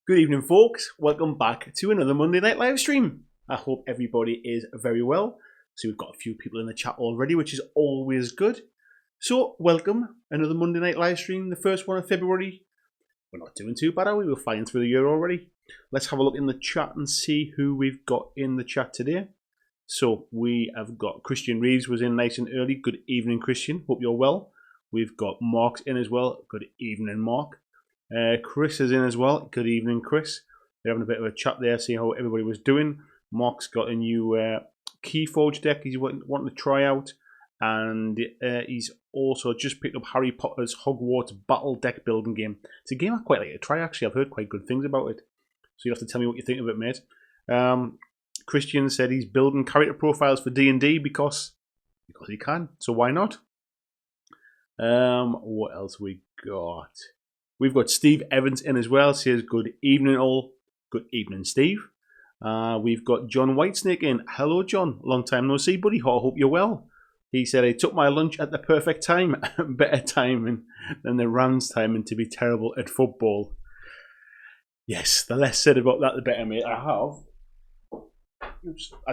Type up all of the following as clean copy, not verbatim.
Good evening, folks. Welcome back to another Monday night live stream. I hope everybody is very well. So we've got a few people in the chat already, which is always good. So welcome, another Monday night live stream, the first one of February. We're not doing too bad, are we? We're flying through the year already. Let's have a look in the chat and see who we've got in the chat today. So we have got Christian Reeves was in nice and early. Good evening, Christian. Hope you're well. We've got Mark's in as well. Good evening, Mark. Chris is in as well. Good evening, Chris. We're having a bit of a chat there, seeing how everybody was doing. Mark's got a new Keyforge deck he's wanting to try out. And he's also just picked up Harry Potter's Hogwarts Battle deck building game. It's a game I quite like to try, actually. I've heard quite good things about it. So you have to tell me what you think of it, mate. Christian said he's building character profiles for D&D because he can. So why not? What else we got? We've got Steve Evans in as well. Says good evening all. Good evening, Steve. We've got John Whitesnake in. Hello, John. Long time no see, buddy. I hope you're well. He said, I took my lunch at the perfect time. Better timing than the Rams timing to be terrible at football. Yes, the less said about that, the better, mate. I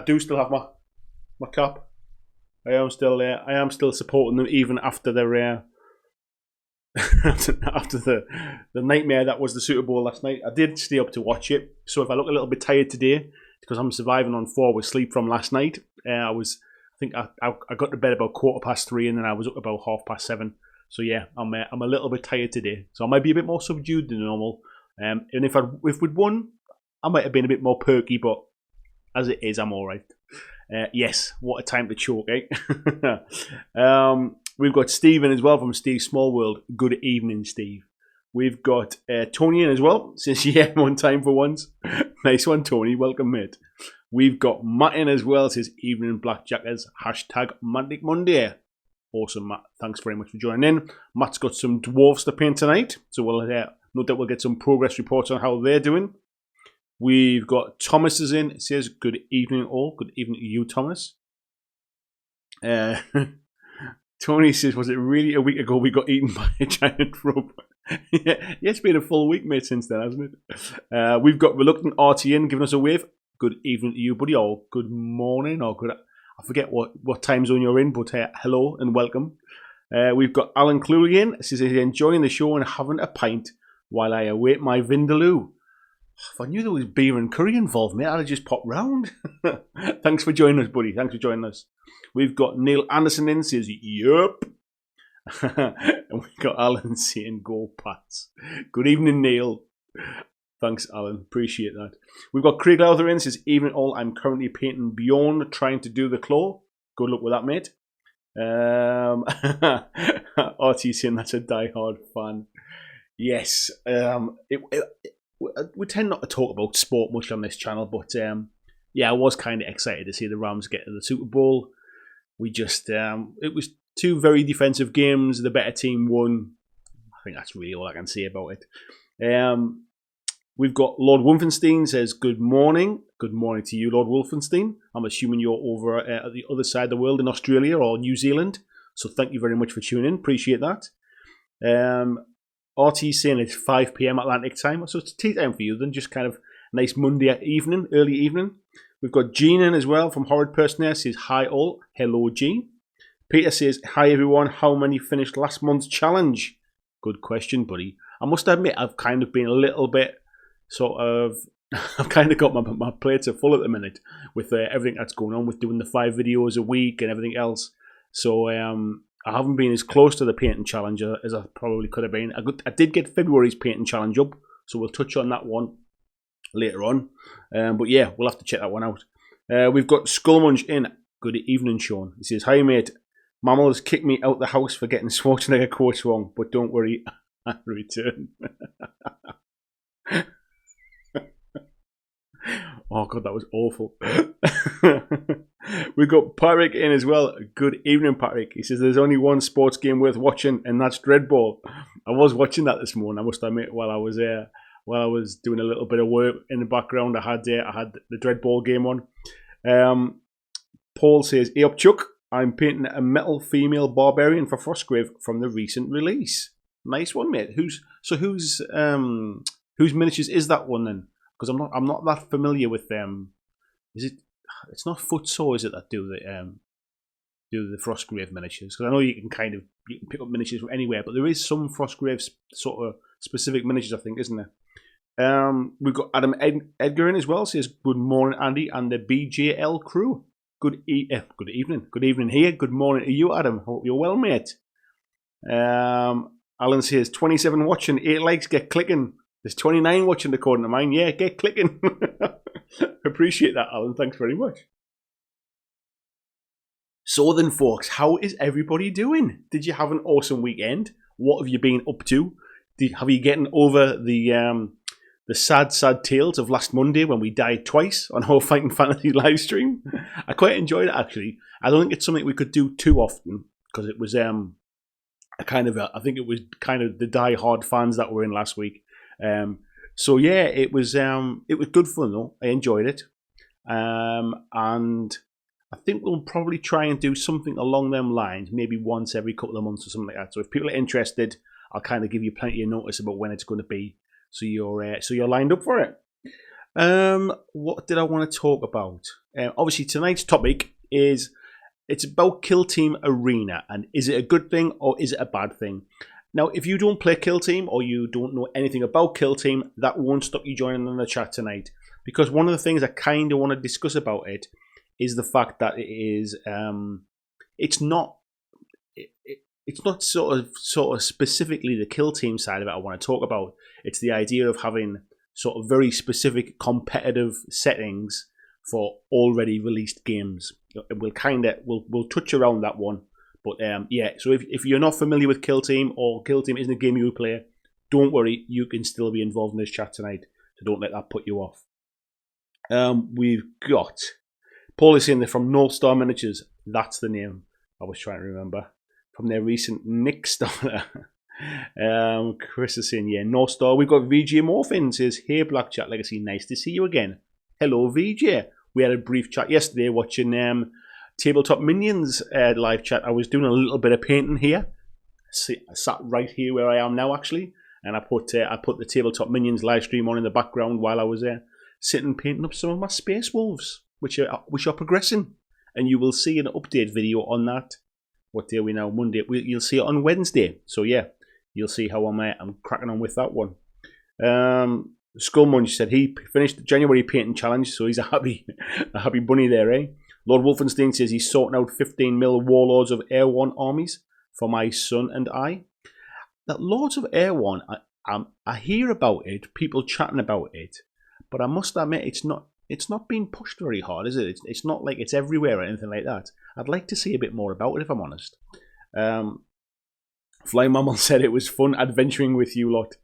do still have my cap. I am still supporting them even after their after the nightmare that was the Super Bowl last night. I did stay up to watch it, so if I look a little bit tired today, because I'm surviving on 4 with sleep from last night. I got to bed about 3:15, and then I was up about 7:30. So yeah, I'm a little bit tired today, so I might be a bit more subdued than normal. And if we'd won, I might have been a bit more perky, but as it is, I'm all right. Yes, what a time to choke, eh? We've got Stephen as well from Steve Small World. Good evening, Steve. We've got Tony in as well. Says, yeah, one time for once. Nice one, Tony. Welcome, mate. We've got Matt in as well. Says, evening, BlackJackers. #Mantic Monday. Awesome, Matt. Thanks very much for joining in. Matt's got some dwarves to paint tonight. So we'll no doubt we'll get some progress reports on how they're doing. We've got Thomas is in. It says, good evening all. Good evening to you, Thomas. Tony says, was it really a week ago we got eaten by a giant rope? Yeah, it's been a full week, mate, since then, hasn't it? We've got Reluctant RTN giving us a wave. Good evening to you, buddy, or good morning, or good... I forget what time zone you're in, but hello and welcome. We've got Alan Cluey in. Says he's enjoying the show and having a pint while I await my Vindaloo. If I knew there was beer and curry involved, mate, I'd have just popped round. Thanks for joining us, buddy. Thanks for joining us. We've got Neil Anderson in, says, yup. And we've got Alan saying, go Pats. Good evening, Neil. Thanks, Alan. Appreciate that. We've got Craig Lowther in, says, evening all. I'm currently painting Beyond, trying to do the claw. Good luck with that, mate. RT saying that's a die-hard fan. Yes. We tend not to talk about sport much on this channel, but yeah, I was kind of excited to see the Rams get to the Super Bowl. We just, it was 2 very defensive games. The better team won. I think that's really all I can say about it. We've got Lord Wolfenstein says, good morning. Good morning to you, Lord Wolfenstein. I'm assuming you're over at the other side of the world in Australia or New Zealand. So thank you very much for tuning in. Appreciate that. RT saying it's 5 p.m. Atlantic time. So it's tea time for you then. Just kind of nice Monday evening, early evening. We've got Jean in as well from Horrid Person there. Says, hi all. Hello, Jean. Peter says, hi everyone. How many finished last month's challenge? Good question, buddy. I must admit, I've kind of been a little bit I've kind of got my plates are full at the minute with everything that's going on with doing the 5 videos a week and everything else. So I haven't been as close to the painting challenge as I probably could have been. I did get February's painting challenge up, so we'll touch on that one later on. But yeah, we'll have to check that one out. We've got Skullmunch in. Good evening, Sean. He says, hi mate. Mammal has kicked me out the house for getting Schwarzenegger quotes wrong, but don't worry, I return. Oh god, that was awful. We've got Patrick in as well. Good evening, Patrick. He says there's only one sports game worth watching, and that's Dreadball. I was watching that this morning, I must admit, while I was doing a little bit of work in the background. I had the Dreadball game on. Paul says, hey up Chuck, I'm painting a metal female barbarian for Frostgrave from the recent release. Nice one, mate. Who's Whose miniatures is that one then? Because I'm not that familiar with them. Is it? It's not Footsaw, is it, that do the Frostgrave miniatures? Because I know you can pick up miniatures from anywhere, but there is some Frostgrave sort of specific miniatures, I think, isn't there? We've got Adam Edgar in as well. Says good morning, Andy, and the BJL crew. Good evening. Good evening here. Good morning to you, Adam. Hope you're well, mate. Alan says 27 watching, 8 likes. Get clicking. There's 29 watching according to mine. Yeah, get clicking. Appreciate that, Alan. Thanks very much. So then, folks, how is everybody doing? Did you have an awesome weekend? What have you been up to? Have you gotten over the sad tales of last Monday when we died twice on our Fighting Fantasy live stream? I quite enjoyed it, actually. I don't think it's something we could do too often because it was I think it was kind of the die-hard fans that were in last week. So yeah, it was good fun though. I enjoyed it, and I think we'll probably try and do something along them lines, maybe once every couple of months or something like that. So if people are interested, I'll kind of give you plenty of notice about when it's going to be, so you're lined up for it. What did I want to talk about? Obviously, tonight's topic is it's about Kill Team Arena, and is it a good thing or is it a bad thing? Now, if you don't play Kill Team or you don't know anything about Kill Team, that won't stop you joining in the chat tonight, because one of the things I kind of want to discuss about it is the fact that it is it's not sort of specifically the Kill Team side of it I want to talk about. It's the idea of having sort of very specific competitive settings for already released games. We'll touch around that one. But yeah, so if you're not familiar with Kill Team, or Kill Team isn't a game you play, don't worry, you can still be involved in this chat tonight. So don't let that put you off. We've got Paul is saying they're from North Star Miniatures. That's the name I was trying to remember from their recent Kickstarter. Chris is saying, yeah, North Star. We've got VJ Morphin says, hey BlackJack Legacy, nice to see you again. Hello VJ. We had a brief chat yesterday watching Tabletop Minions live chat. I was doing a little bit of painting here. I sat right here where I am now, actually, and I put the Tabletop Minions live stream on in the background while I was sitting painting up some of my Space Wolves, which are progressing, and you will see an update video on that. What day are we now? Monday. You'll see it on Wednesday. So yeah, you'll see how I'm cracking on with that one. Skullmunch said he finished the January painting challenge, so he's a happy bunny there, eh? Lord Wolfenstein says he's sorting out 15mm Warlords of Air One armies for my son and I. That Lords of Air One, I hear about it, people chatting about it, but I must admit it's not being pushed very hard, is it? It's not like it's everywhere or anything like that. I'd like to see a bit more about it, if I'm honest. Flying Mammal said it was fun adventuring with you lot.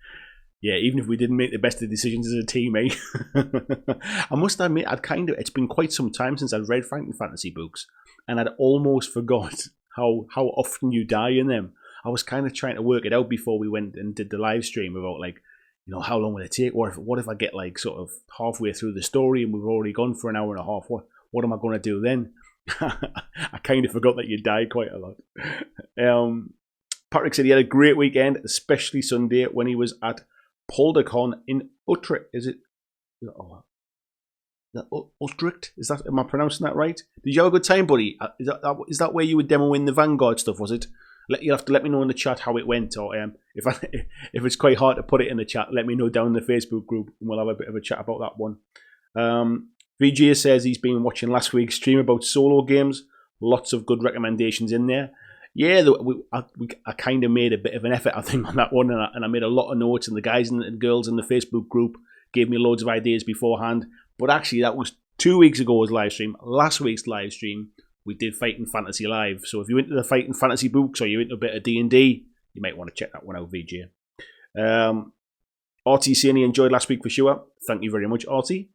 Yeah, even if we didn't make the best of decisions as a team, eh? I must admit, it's been quite some time since I've read Fighting Fantasy books, and I'd almost forgot how often you die in them. I was kind of trying to work it out before we went and did the live stream about, like, you know, how long will it take? What if I get, like, sort of halfway through the story and we've already gone for an hour and a half? What am I going to do then? I kind of forgot that you died quite a lot. Patrick said he had a great weekend, especially Sunday when he was at PolderCon in Utrecht. Is it? Utrecht? Am I pronouncing that right? Did you have a good time, buddy? Is that where you were demoing the Vanguard stuff? Was it? You'll have to let me know in the chat how it went, or if it's quite hard to put it in the chat, let me know down in the Facebook group, and we'll have a bit of a chat about that one. VJ says he's been watching last week's stream about solo games. Lots of good recommendations in there. Yeah, I kind of made a bit of an effort, I think, on that one, and I made a lot of notes, and the guys and girls in the Facebook group gave me loads of ideas beforehand. But actually, that was 2 weeks ago's live stream. Last week's live stream, we did Fighting Fantasy Live. So if you're into the Fighting Fantasy books or you're into a bit of D&D, you might want to check that one out, VJ. RT saying he enjoyed last week for sure. Thank you very much, RT.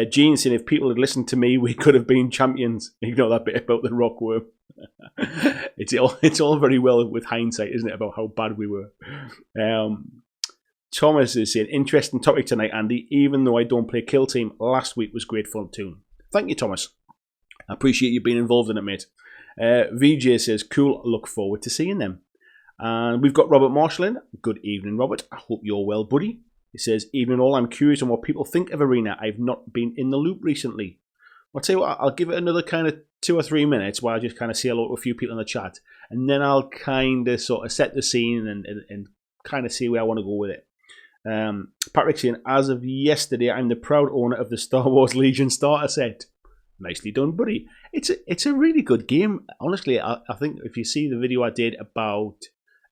Gene saying if people had listened to me, we could have been champions. Ignore that bit about the rockworm. It's all very well with hindsight, isn't it, about how bad we were. Thomas is saying, interesting topic tonight, Andy. Even though I don't play Kill Team, last week was great fun too. Thank you, Thomas. I appreciate you being involved in it, mate. VJ says, cool, look forward to seeing them. And we've got Robert Marshall in. Good evening, Robert. I hope you're well, buddy. He says, even all, I'm curious on what people think of Arena. I've not been in the loop recently. I'll tell you what, I'll give it another kind of 2 or 3 minutes while I just kind of say hello to a few people in the chat. And then I'll kind of sort of set the scene and kind of see where I want to go with it. Patrick saying, as of yesterday, I'm the proud owner of the Star Wars Legion starter set. Nicely done, buddy. It's a really good game. Honestly, I think if you see the video I did about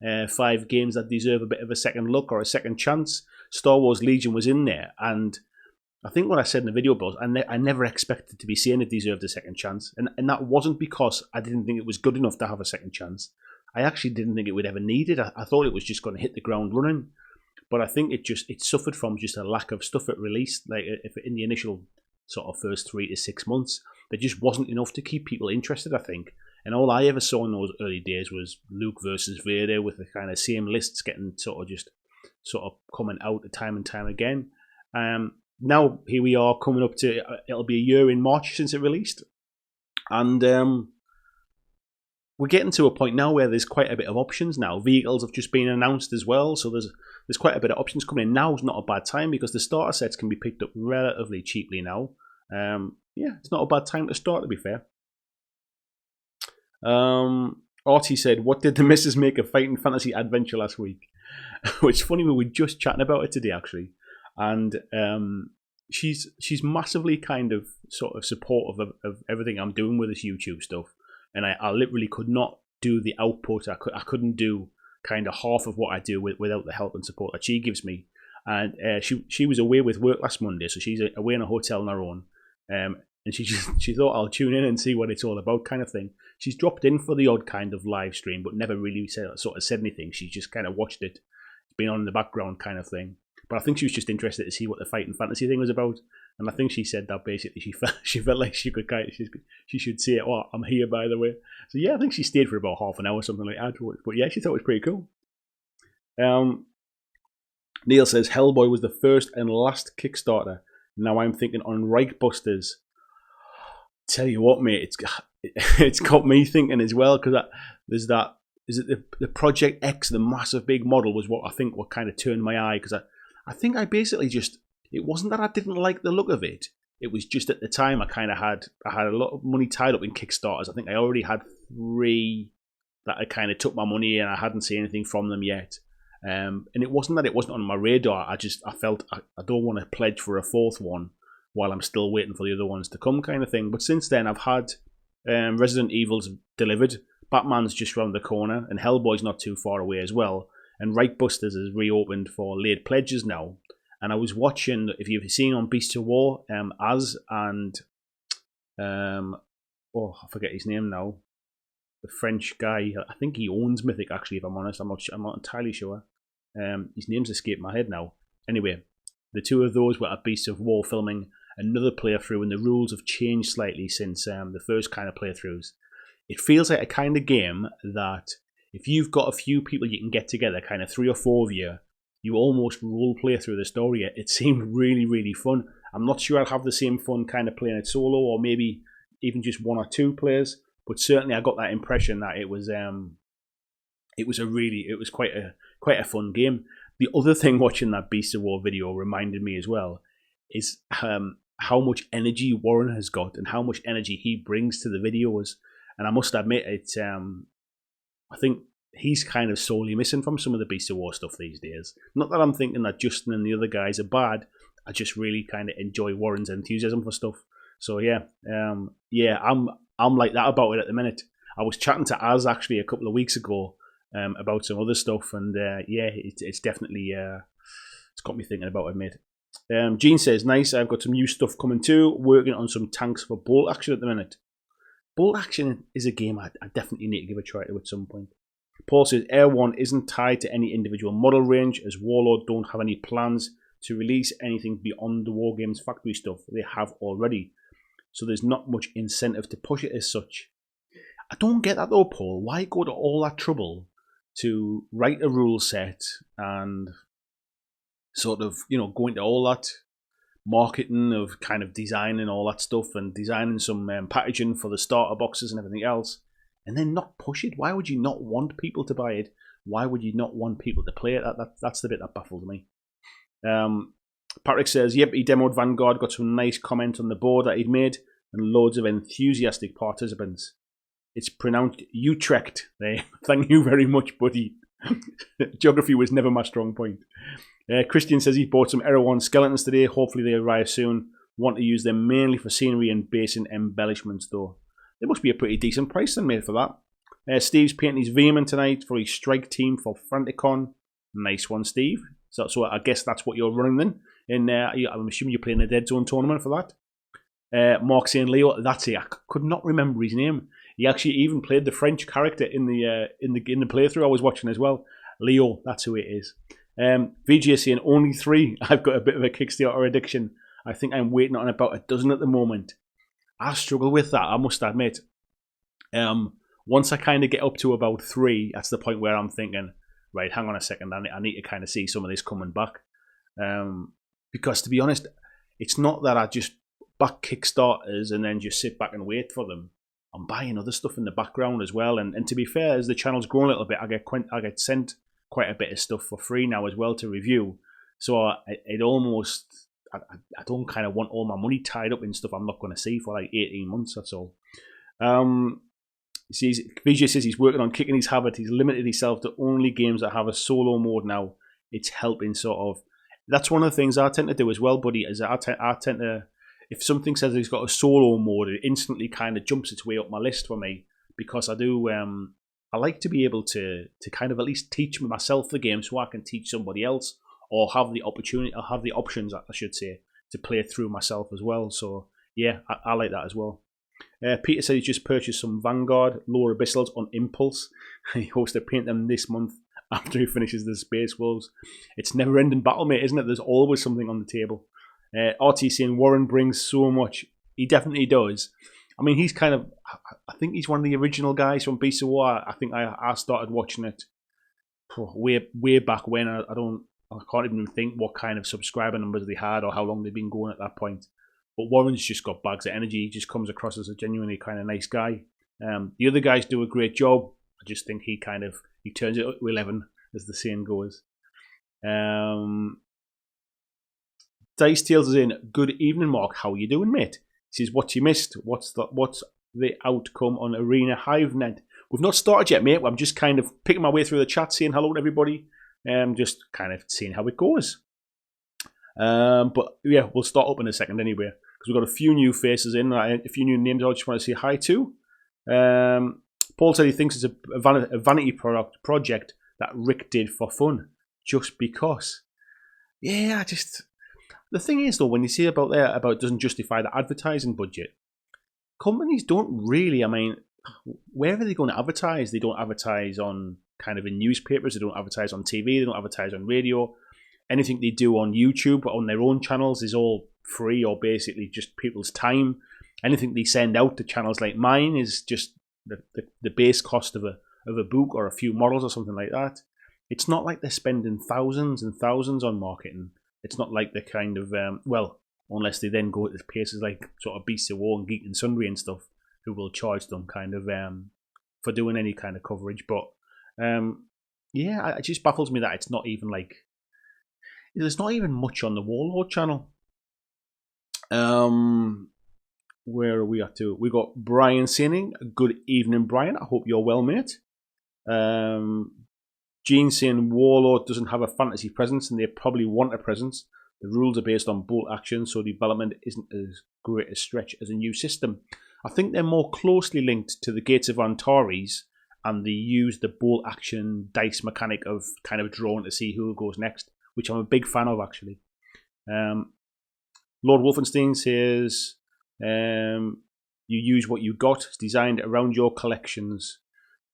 5 games that deserve a bit of a second look or a second chance, Star Wars Legion was in there. And I think what I said in the video was I never expected to be saying it deserved a second chance. And that wasn't because I didn't think it was good enough to have a second chance. I actually didn't think it would ever need it. I thought it was just going to hit the ground running. But I think it suffered from just a lack of stuff at release. Like if in the initial sort of first 3 to 6 months, there just wasn't enough to keep people interested, I think. And all I ever saw in those early days was Luke versus Vader with the kind of same lists getting sort of coming out time and time again. Now here we are coming up to, it'll be a year in March since it released. And we're getting to a point now where there's quite a bit of options now. Vehicles have just been announced as well, so there's quite a bit of options coming in. Now's not a bad time because the starter sets can be picked up relatively cheaply now. Yeah, it's not a bad time to start, to be fair. Artie said, what did the missus make of Fighting Fantasy Adventure last week? Which is funny, we were just chatting about it today, actually. And she's massively kind of sort of supportive of everything I'm doing with this YouTube stuff. And I literally could not do the output. I couldn't do kind of half of what I do without the help and support that she gives me. And she was away with work last Monday, so she's away in a hotel on her own. And she thought I'll tune in and see what it's all about, kind of thing. She's dropped in for the odd kind of live stream, but never really said anything. She just kind of watched it. It's been on in the background, kind of thing. But I think she was just interested to see what the Fighting Fantasy thing was about. And I think she said that basically she felt like she should say it. Oh, I'm here, by the way. So yeah, I think she stayed for about half an hour or something like that. But yeah, she thought it was pretty cool. Neil says Hellboy was the first and last Kickstarter. Now I'm thinking on Reichbusters. Tell you what, mate, it's got me thinking as well, because there's that. Is it the Project X, the massive big model, was what kind of turned my eye, because I think I basically just, it wasn't that I didn't like the look of it. It was just at the time I had a lot of money tied up in Kickstarters. I think I already had 3 that I kind of took my money and I hadn't seen anything from them yet. And it wasn't that it wasn't on my radar. I felt I don't want to pledge for a 4th one while I'm still waiting for the other ones to come, kind of thing. But since then, I've had Resident Evil's delivered, Batman's just round the corner, and Hellboy's not too far away as well. And Reichbusters is reopened for late pledges now. And I was watching, if you've seen on Beasts of War, Az and I forget his name now. The French guy, I think he owns Mythic, actually, if I'm honest. I'm not entirely sure. His name's escaped my head now. Anyway, the 2 of those were at Beasts of War filming another playthrough, and the rules have changed slightly since the first kind of playthroughs. It feels like a kind of game that if you've got a few people you can get together, kind of 3 or 4 of you, you almost role play through the story. It seemed really, really fun. I'm not sure I'll have the same fun kind of playing it solo, or maybe even just 1 or 2 players. But certainly, I got that impression that it was quite a fun game. The other thing watching that Beast of War video reminded me as well is how much energy Warren has got and how much energy he brings to the videos. And I must admit, I think he's kind of sorely missing from some of the Beast of War stuff these days. Not that I'm thinking that Justin and the other guys are bad. I just really kind of enjoy Warren's enthusiasm for stuff. So yeah, I'm like that about it at the minute. I was chatting to Az actually a couple of weeks ago about some other stuff, and it's definitely it's got me thinking about it, mate. Gene says, nice, I've got some new stuff coming too, working on some tanks for Bolt Action at the minute. Bolt Action is a game I definitely need to give a try to at some point. Paul says, Air 1 isn't tied to any individual model range, as Warlord don't have any plans to release anything beyond the Wargames factory stuff they have already. So there's not much incentive to push it as such. I don't get that though, Paul. Why go to all that trouble to write a rule set and sort of, go into all that marketing of kind of designing all that stuff and designing some packaging for the starter boxes and everything else, and then not push it? Why would you not want people to buy it? Why would you not want people to play it? That's the bit that baffles me. Patrick says, yep, he demoed Vanguard, got some nice comment on the board that he'd made, and loads of enthusiastic participants. It's pronounced Utrecht. Thank you very much, buddy. Geography was never my strong point. Christian says he bought some Erewhon skeletons today. Hopefully they arrive soon. Want to use them mainly for scenery and basin embellishments, though. They must be a pretty decent price then made for that. Steve's painting his Veerman tonight for his strike team for Franticon. Nice one, Steve. So I guess that's what you're running then. And I'm assuming you're playing a Dead Zone tournament for that. Mark saying Leo, that's it. I could not remember his name. He actually even played the French character in the playthrough I was watching as well. Leo, that's who it is. VJ saying only 3. I've got a bit of a Kickstarter addiction. I think I'm waiting on about a dozen at the moment. I struggle with that, I must admit. Once I kind of get up to about 3, that's the point where I'm thinking, right, hang on a second, I need to kind of see some of this coming back. Because to be honest, it's not that I just back Kickstarters and then just sit back and wait for them. I'm buying other stuff in the background as well. And to be fair, as the channel's grown a little bit, I get sent quite a bit of stuff for free now as well to review. So I don't kind of want all my money tied up in stuff I'm not going to see for like 18 months or so. Vijay says he's working on kicking his habit. He's limited himself to only games that have a solo mode now. It's helping sort of. That's one of the things I tend to do as well, buddy, is I tend to, if something says it's got a solo mode, it instantly kind of jumps its way up my list for me, because I do, I like to be able to kind of at least teach myself the game so I can teach somebody else, or have the opportunity, or have the options, I should say, to play through myself as well. So yeah, I like that as well. Peter said he's just purchased some Vanguard Lower Abyssals on impulse. He hopes to paint them this month after he finishes the Space Wolves. It's never-ending battle, mate, isn't it? There's always something on the table. RT saying Warren brings so much. He definitely does. I mean, he's kind of, I think he's one of the original guys from Beast of War. I think I started watching it way back when. I can't even think what kind of subscriber numbers they had or how long they've been going at that point. But Warren's just got bags of energy. He just comes across as a genuinely kind of nice guy. The other guys do a great job. I just think he turns it up to 11, as the saying goes. Dice Tales is in. Good evening, Mark. How are you doing, mate? He says, what you missed? What's the outcome on Arena HiveNet? We've not started yet, mate. I'm just kind of picking my way through the chat, saying hello to everybody. Just kind of seeing how it goes. But yeah, we'll start up in a second anyway, because we've got a few new faces in, a few new names I just want to say hi to. Paul said he thinks it's a vanity project that Rick did for fun, just because. Yeah, the thing is though, when you see about it doesn't justify the advertising budget, companies don't really, I mean, where are they going to advertise? They don't advertise on kind of in newspapers, they don't advertise on TV, they don't advertise on radio. Anything they do on YouTube or on their own channels is all free, or basically just people's time. Anything they send out to channels like mine is just the base cost of a book or a few models or something like that. It's not like they're spending thousands and thousands on marketing. It's not like the kind of, well, unless they then go to places like sort of Beasts of War and Geek and Sundry and stuff, who will charge them kind of for doing any kind of coverage. But yeah, it just baffles me that it's not even like, there's not even much on the Warlord channel. Where are we at to? We got Brian saying, good evening, Brian. I hope you're well, mate. Gene saying Warlord doesn't have a fantasy presence, and they probably want a presence. The rules are based on bolt action, so development isn't as great a stretch as a new system. I think they're more closely linked to the Gates of Antares, and they use the bolt action dice mechanic of kind of drawing to see who goes next, which I'm a big fan of, actually. Lord Wolfenstein says, you use what you got. It's designed around your collections.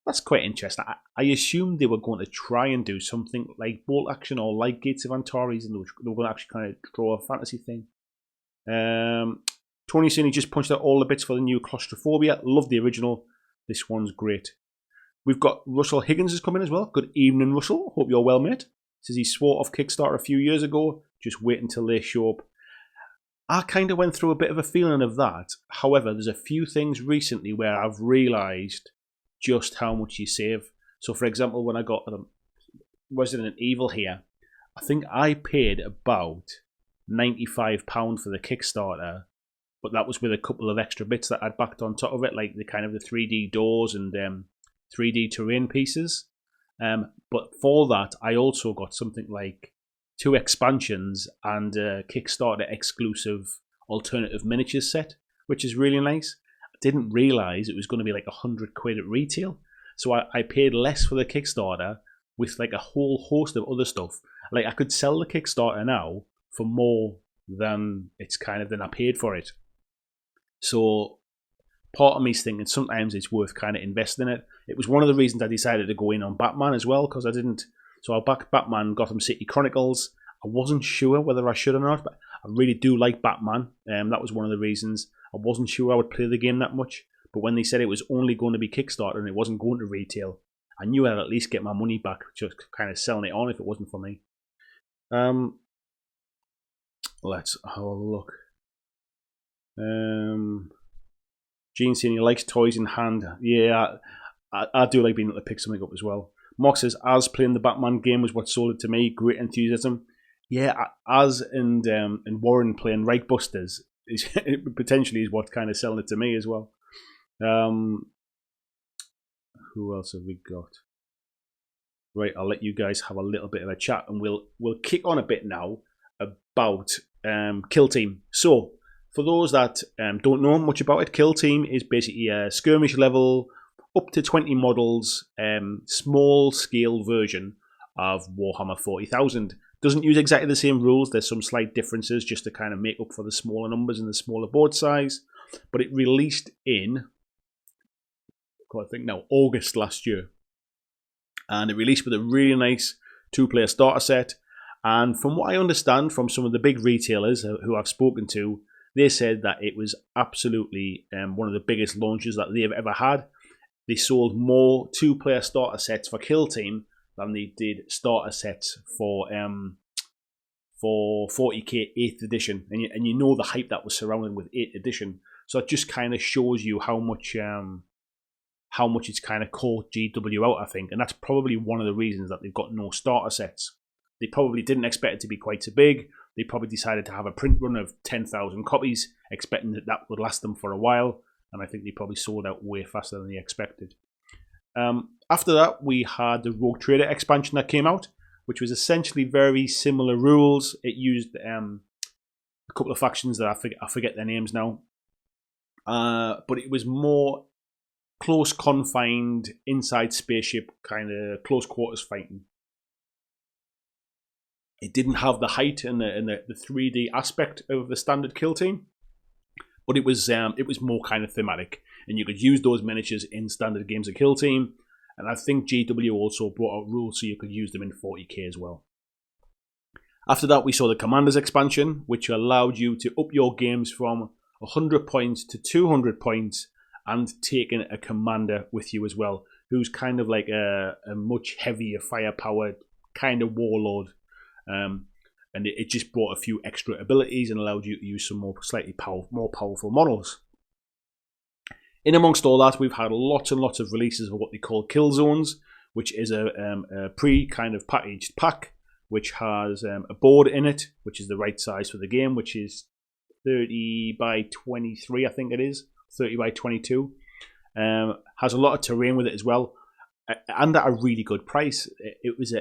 That's quite interesting. I assumed they were going to try and do something like bolt action or like Gates of Antares, and they were going to actually kind of draw a fantasy thing. Tony saying he just punched out all the bits for the new Claustrophobia. Love the original. This one's great. We've got Russell Higgins is coming as well. Good evening, Russell. Hope you're well, mate. Says he swore off Kickstarter a few years ago. Just wait until they show up. I kind of went through a bit of a feeling of that. However, there's a few things recently where I've realised just how much you save. So, for example, when I got Resident Evil here, I think I paid about £95 for the Kickstarter, but that was with a couple of extra bits that I'd backed on top of it, like the kind of the 3D doors and 3D terrain pieces. But for that, I also got something like 2 expansions and a Kickstarter exclusive alternative miniatures set, which is really nice. I didn't realise it was going to be like £100 at retail, so I paid less for the Kickstarter with like a whole host of other stuff. Like I could sell the Kickstarter now for more than I paid for it. So part of me's thinking sometimes it's worth kind of investing in it. It was one of the reasons I decided to go in on Batman as well, because I didn't. So I backed Batman Gotham City Chronicles. I wasn't sure whether I should or not, but I really do like Batman. That was one of the reasons. I wasn't sure I would play the game that much, but when they said it was only going to be Kickstarter and it wasn't going to retail, I knew I'd at least get my money back, just kind of selling it on if it wasn't for me. Let's have a look. Gene Senior likes toys in hand. Yeah, I do like being able to pick something up as well. Mark says, as playing the Batman game was what sold it to me. Great enthusiasm. Yeah, as and Warren playing Reichbusters is potentially is what kind of selling it to me as well. Who else have we got? Right, I'll let you guys have a little bit of a chat, and we'll kick on a bit now about Kill Team. So, for those that don't know much about it, Kill Team is basically a skirmish level, up to 20 models, small scale version of Warhammer 40,000. Doesn't use exactly the same rules. There's some slight differences just to kind of make up for the smaller numbers and the smaller board size. But it released in, I think now, August last year. And it released with a really nice 2-player starter set. And from what I understand from some of the big retailers who I've spoken to, they said that it was absolutely one of the biggest launches that they've ever had. They sold more 2-player starter sets for Kill Team than they did starter sets for 40k 8th edition. And you know the hype that was surrounded with 8th edition. So it just kind of shows you how much it's kind of caught GW out, I think. And that's probably one of the reasons that they've got no starter sets. They probably didn't expect it to be quite so big. They probably decided to have a print run of 10,000 copies, expecting that would last them for a while. And I think they probably sold out way faster than they expected. After that, we had the Rogue Trader expansion that came out, which was essentially very similar rules. It used a couple of factions that I forget their names now. But it was more close confined, inside spaceship, kind of close quarters fighting. It didn't have the height and the 3D aspect of the standard Kill Team, but it was more kind of thematic, and you could use those miniatures in standard games of Kill Team. And I think GW also brought out rules so you could use them in 40k as well. After that, we saw the Commanders expansion, which allowed you to up your games from 100 points to 200 points, and taking a commander with you as well, who's kind of like a much heavier firepower kind of warlord. And it just brought a few extra abilities and allowed you to use some more powerful models. In amongst all that, we've had lots and lots of releases of what they call kill zones, which is a pre-kind of packaged pack, which has a board in it, which is the right size for the game, which is 30 by 23, I think it is, 30 by 22. Has a lot of terrain with it as well, and at a really good price. It was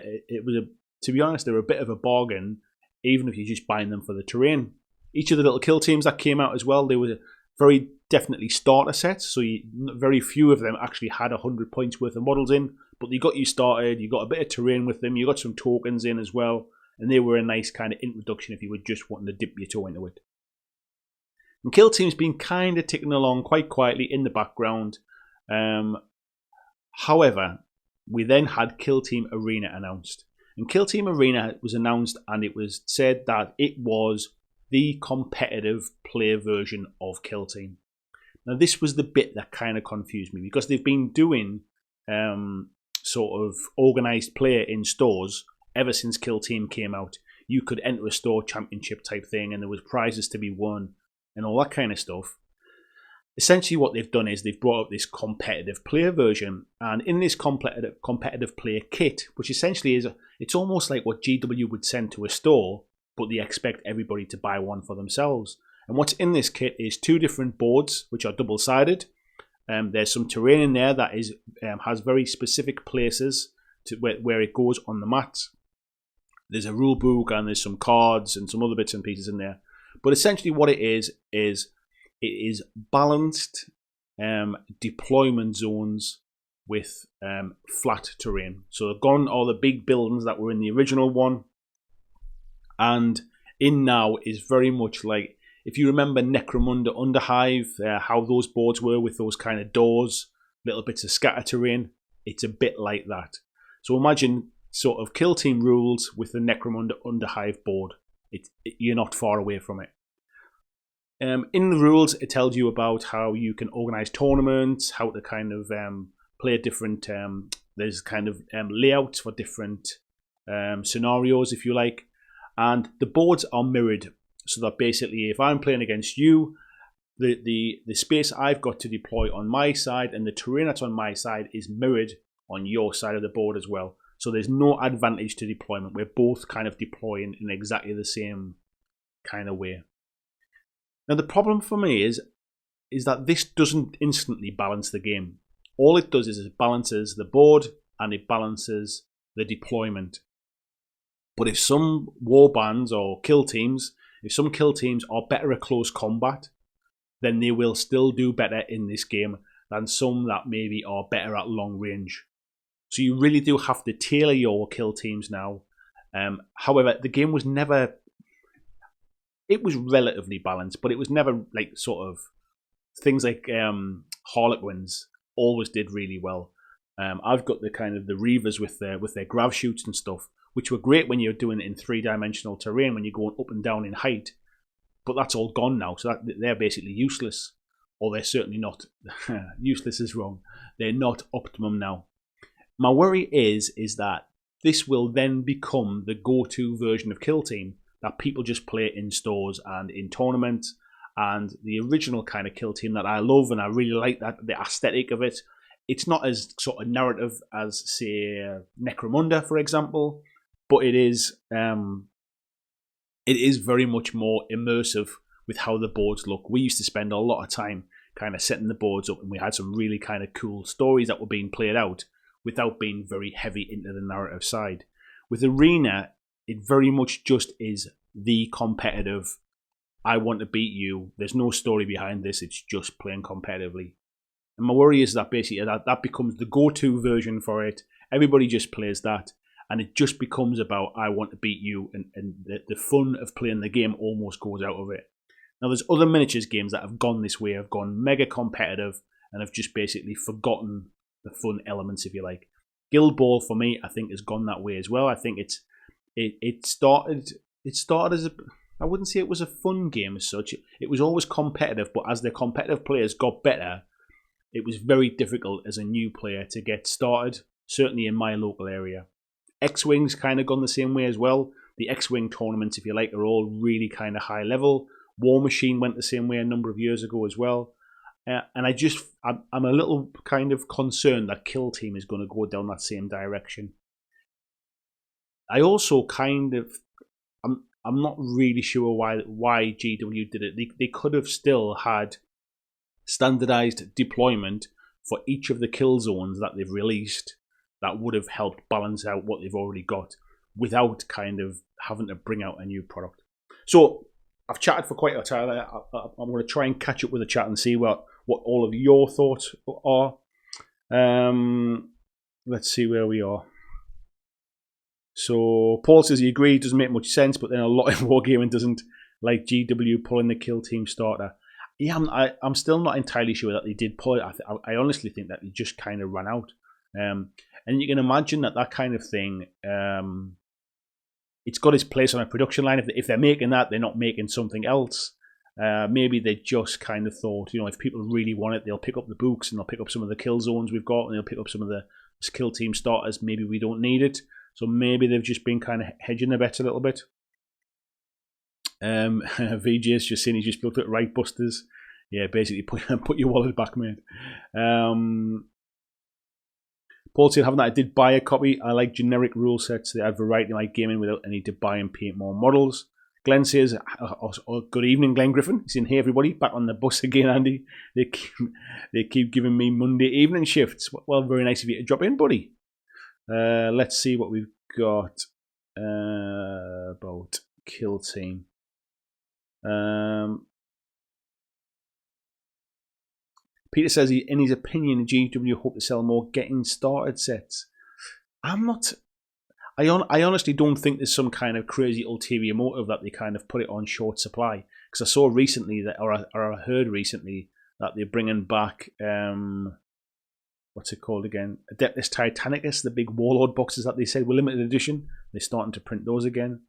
to be honest, they're a bit of a bargain, even if you're just buying them for the terrain. Each of the little kill teams that came out as well, they were very definitely starter sets, so very few of them actually had 100 points worth of models in, but they got you started, you got a bit of terrain with them, you got some tokens in as well, and they were a nice kind of introduction if you were just wanting to dip your toe into it. And Kill Team's been kind of ticking along quite quietly in the background. However, we then had Kill Team Arena announced. And Kill Team Arena was announced, and it was said that it was the competitive player version of Kill Team. Now, this was the bit that kind of confused me, because they've been doing sort of organised player in stores ever since Kill Team came out. You could enter a store championship type thing, and there was prizes to be won and all that kind of stuff. essentially what they've done is they've brought up this competitive player version, and in this competitive player kit, which essentially is it's almost like what GW would send to a store, but they expect everybody to buy one for themselves. And what's in this kit is 2 different boards which are double-sided. There's some terrain in there that is has very specific places to where it goes on the mat. There's a rule book and there's some cards and some other bits and pieces in there. But essentially what it is it is balanced deployment zones with flat terrain. So they've gone all the big buildings that were in the original one, and in now is very much like, if you remember Necromunda Underhive, how those boards were with those kind of doors, little bits of scatter terrain, it's a bit like that. So imagine sort of kill team rules with the Necromunda Underhive board. You're not far away from it. In the rules, it tells you about how you can organize tournaments, how to kind of play different, there's kind of layouts for different scenarios, if you like. And the boards are mirrored, so that basically if I'm playing against you, the space I've got to deploy on my side and the terrain that's on my side is mirrored on your side of the board as well. So there's no advantage to deployment. We're both kind of deploying in exactly the same kind of way. Now the problem for me is that this doesn't instantly balance the game. All it does is it balances the board and it balances the deployment. But if some warbands or kill teams, if some kill teams are better at close combat, then they will still do better in this game than some that maybe are better at long range. So you really do have to tailor your kill teams now. However, the game was never... It was relatively balanced, but it was never like sort of... Things like Harlequins always did really well. I've got the kind of the Reavers with their grav shoots and stuff, which were great when you're doing it in 3-dimensional terrain, when you're going up and down in height. But that's all gone now, so they're basically useless. Or they're certainly not. Useless is wrong. They're not optimum now. My worry is that this will then become the go-to version of Kill Team that people just play in stores and in tournaments. And the original kind of Kill Team that I love, and I really like that the aesthetic of it. It's not as sort of narrative as, say, Necromunda, for example, but it is very much more immersive with how the boards look. We used to spend a lot of time kind of setting the boards up, and we had some really kind of cool stories that were being played out without being very heavy into the narrative side. With Arena, it very much just is the competitive, I want to beat you. There's no story behind this. It's just playing competitively. And my worry is that basically that becomes the go-to version for it. Everybody just plays that. And it just becomes about, I want to beat you. And the fun of playing the game almost goes out of it. Now, there's other miniatures games that have gone this way, have gone mega competitive, and have just basically forgotten the fun elements, if you like. Guild Ball, for me, I think has gone that way as well. I think it started as a... I wouldn't say it was a fun game as such. It was always competitive, but as the competitive players got better, it was very difficult as a new player to get started, certainly in my local area. X-Wing's kind of gone the same way as well. The X-Wing tournaments, if you like, are all really kind of high level. War Machine went the same way a number of years ago as well. And I'm a little kind of concerned that Kill Team is going to go down that same direction. I also kind of... I'm not really sure why GW did it. They could have still had standardized deployment for each of the kill zones that they've released that would have helped balance out what they've already got without kind of having to bring out a new product. So I've chatted for quite a time. I'm going to try and catch up with the chat and see what all of your thoughts are. Let's see where we are. So Paul says he agrees, doesn't make much sense, but then a lot of Wargaming doesn't, like GW pulling the Kill Team starter. Yeah, I'm still not entirely sure that they did pull it. I honestly think that they just kind of ran out. And you can imagine that kind of thing, it's got its place on a production line. If they're making that, they're not making something else. Maybe they just kind of thought, if people really want it, they'll pick up the books and they'll pick up some of the kill zones we've got, and they'll pick up some of the Kill Team starters. Maybe we don't need it. So maybe they've just been kind of hedging their bets a little bit. VJ's just saying he's just looked at Right Busters. Yeah, basically put your wallet back, mate. Paul said, having that, I did buy a copy. I like generic rule sets. They add variety to my gaming without any need to buy and paint more models. Glenn says, good evening, Glenn Griffin. He's in, hey, everybody. Back on the bus again, Andy. They keep giving me Monday evening shifts. Well, very nice of you to drop in, buddy. Let's see what we've got about Kill Team. Peter says, in his opinion, GW hope to sell more getting started sets. I honestly don't think there's some kind of crazy ulterior motive that they kind of put it on short supply. Because I saw recently that, or I heard recently that they're bringing back, what's it called again? Adeptus Titanicus, the big Warlord boxes that they said were limited edition. They're starting to print those again.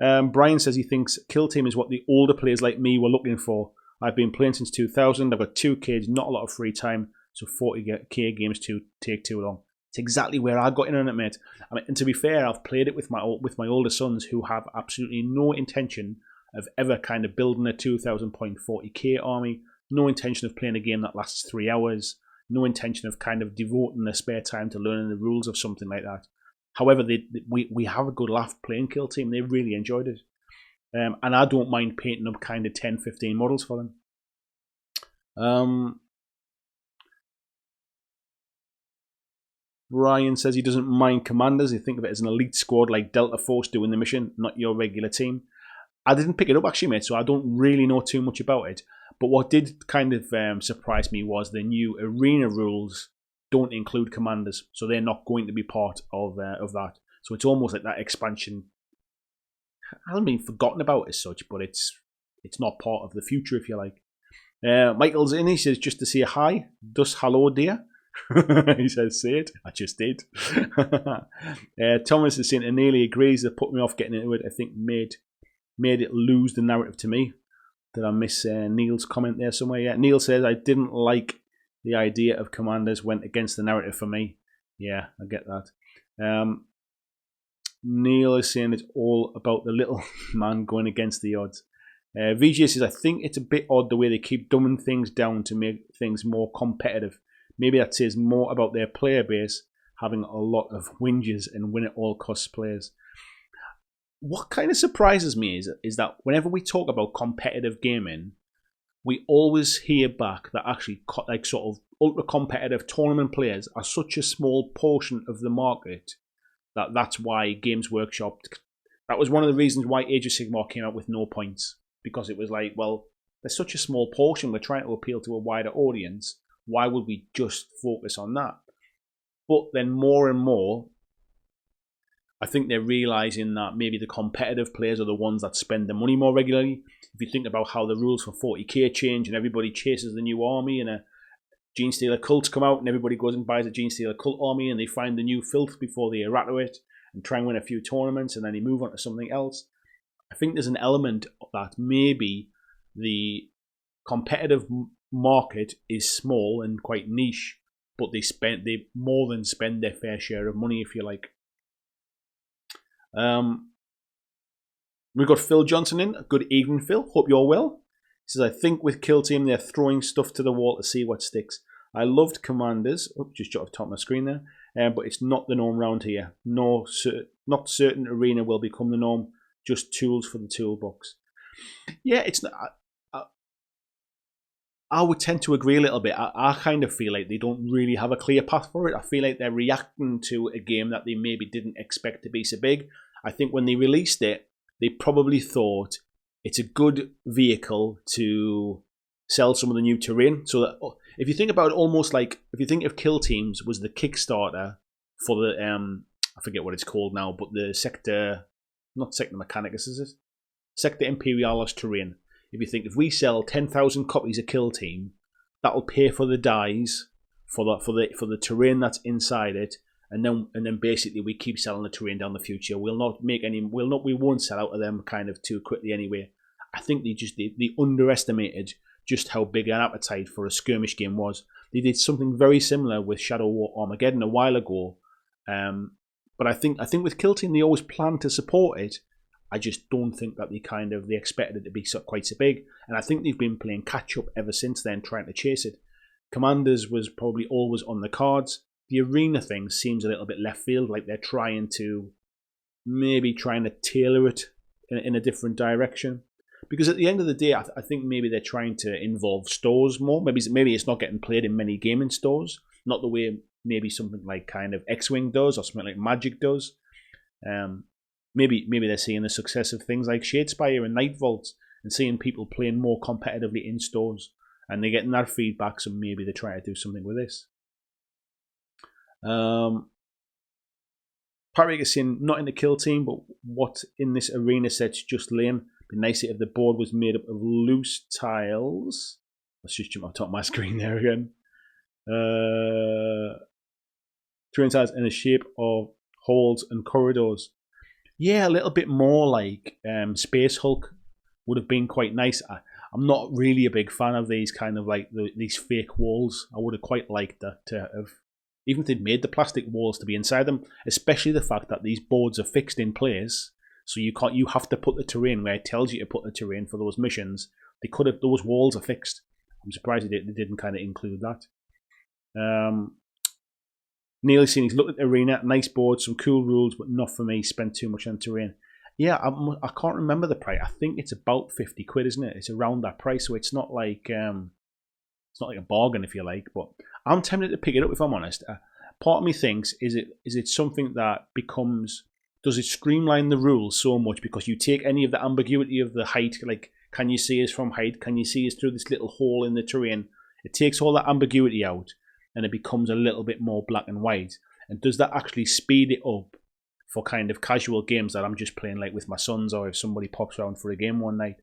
Brian says he thinks Kill Team is what the older players like me were looking for. I've been playing since 2000. I've got 2 kids, not a lot of free time, so 40K games take too long. It's exactly where I got in on it, mate. I mean, and to be fair, I've played it with my older sons who have absolutely no intention of ever kind of building a 2,000 point 40K army. No intention of playing a game that lasts 3 hours. No intention of kind of devoting their spare time to learning the rules of something like that. However, we have a good laugh playing Kill Team. They really enjoyed it. And I don't mind painting up kind of 10, 15 models for them. Ryan says he doesn't mind commanders. He think of it as an elite squad like Delta Force doing the mission, not your regular team. I didn't pick it up actually, mate, so I don't really know too much about it. But what did kind of surprise me was the new arena rules don't include commanders, so they're not going to be part of that. So it's almost like that expansion hasn't been forgotten about as such, but it's not part of the future, if you like. Michael's in. He says, just to say hi. Thus, hello, dear. He says, say it. I just did. Thomas is saying, and nearly agrees that put me off getting into it. I think made it lose the narrative to me. Did I miss Neil's comment there somewhere? Yeah, Neil says, I didn't like the idea of commanders, went against the narrative for me. Yeah, I get that. Neil is saying it's all about the little man going against the odds. VJ says, I think it's a bit odd the way they keep dumbing things down to make things more competitive. Maybe that says more about their player base having a lot of whinges and win at all costs players. What kind of surprises me is that whenever we talk about competitive gaming, we always hear back that actually like sort of ultra competitive tournament players are such a small portion of the market that's why Games Workshop, that was one of the reasons why Age of Sigmar came out with no points, because it was like, well, there's such a small portion, we're trying to appeal to a wider audience, why would we just focus on that? But then more and more, I think they're realising that maybe the competitive players are the ones that spend the money more regularly. If you think about how the rules for 40k change and everybody chases the new army and a Genestealer cults come out and everybody goes and buys a Genestealer cult army and they find the new filth before they errata it and try and win a few tournaments and then they move on to something else. I think there's an element of that maybe the competitive market is small and quite niche, but they more than spend their fair share of money, if you like. We've got Phil Johnson in. Good evening, Phil. Hope you're well. He says, I think with Kill Team, they're throwing stuff to the wall to see what sticks. I loved Commanders. Oh, just jot off the top of my screen there. But it's not the norm round here. No, not certain arena will become the norm. Just tools for the toolbox. Yeah, it's not. I would tend to agree a little bit. I kind of feel like they don't really have a clear path for it. I feel like they're reacting to a game that they maybe didn't expect to be so big. I think when they released it, they probably thought it's a good vehicle to sell some of the new terrain. So that if you think about it, almost like if you think of Kill Teams was the Kickstarter for the I forget what it's called now, but the Sector, not Sector Mechanicus, is it? Sector Imperialis terrain. If you think if we sell 10,000 copies of Kill Team, that'll pay for the dies for the terrain that's inside it, and then basically we keep selling the terrain down the future. We won't sell out of them kind of too quickly anyway. I think they underestimated just how big an appetite for a skirmish game was. They did something very similar with Shadow War Armageddon a while ago, but I think with Kill Team they always planned to support it. I just don't think that they expected it to be quite so big. And I think they've been playing catch up ever since then, trying to chase it. Commanders was probably always on the cards. The arena thing seems a little bit left field, like they're trying to tailor it in a different direction. Because at the end of the day, I think maybe they're trying to involve stores more. Maybe it's not getting played in many gaming stores, not the way maybe something like kind of X-Wing does or something like Magic does. Maybe they're seeing the success of things like Shadespire and Night Vaults and seeing people playing more competitively in stores, and they're getting that feedback, so maybe they're trying to do something with this. Patrick is saying, not in the kill team, but what in this arena set's just lame. Be nice if the board was made up of loose tiles. Let's just jump on top of my screen there again. 3 tiles in the shape of halls and corridors. Yeah, a little bit more like Space Hulk would have been quite nice. I'm not really a big fan of these kind of like these fake walls. I would have quite liked that to have, even if they'd made the plastic walls to be inside them, especially the fact that these boards are fixed in place, so you have to put the terrain where it tells you to put the terrain for those missions. Those walls are fixed. I'm surprised they didn't kind of include that. Nearly seen he's looked at the arena, nice board, some cool rules, but not for me. Spent too much on terrain. Yeah, I can't remember the price. I think it's about 50 quid, isn't it? It's around that price, so it's not like a bargain, if you like. But I'm tempted to pick it up, if I'm honest. Part of me thinks, is it something that does it streamline the rules so much because you take any of the ambiguity of the height, like can you see us from height? Can you see us through this little hole in the terrain? It takes all that ambiguity out, and it becomes a little bit more black and white. And does that actually speed it up for kind of casual games that I'm just playing like with my sons, or if somebody pops around for a game one night?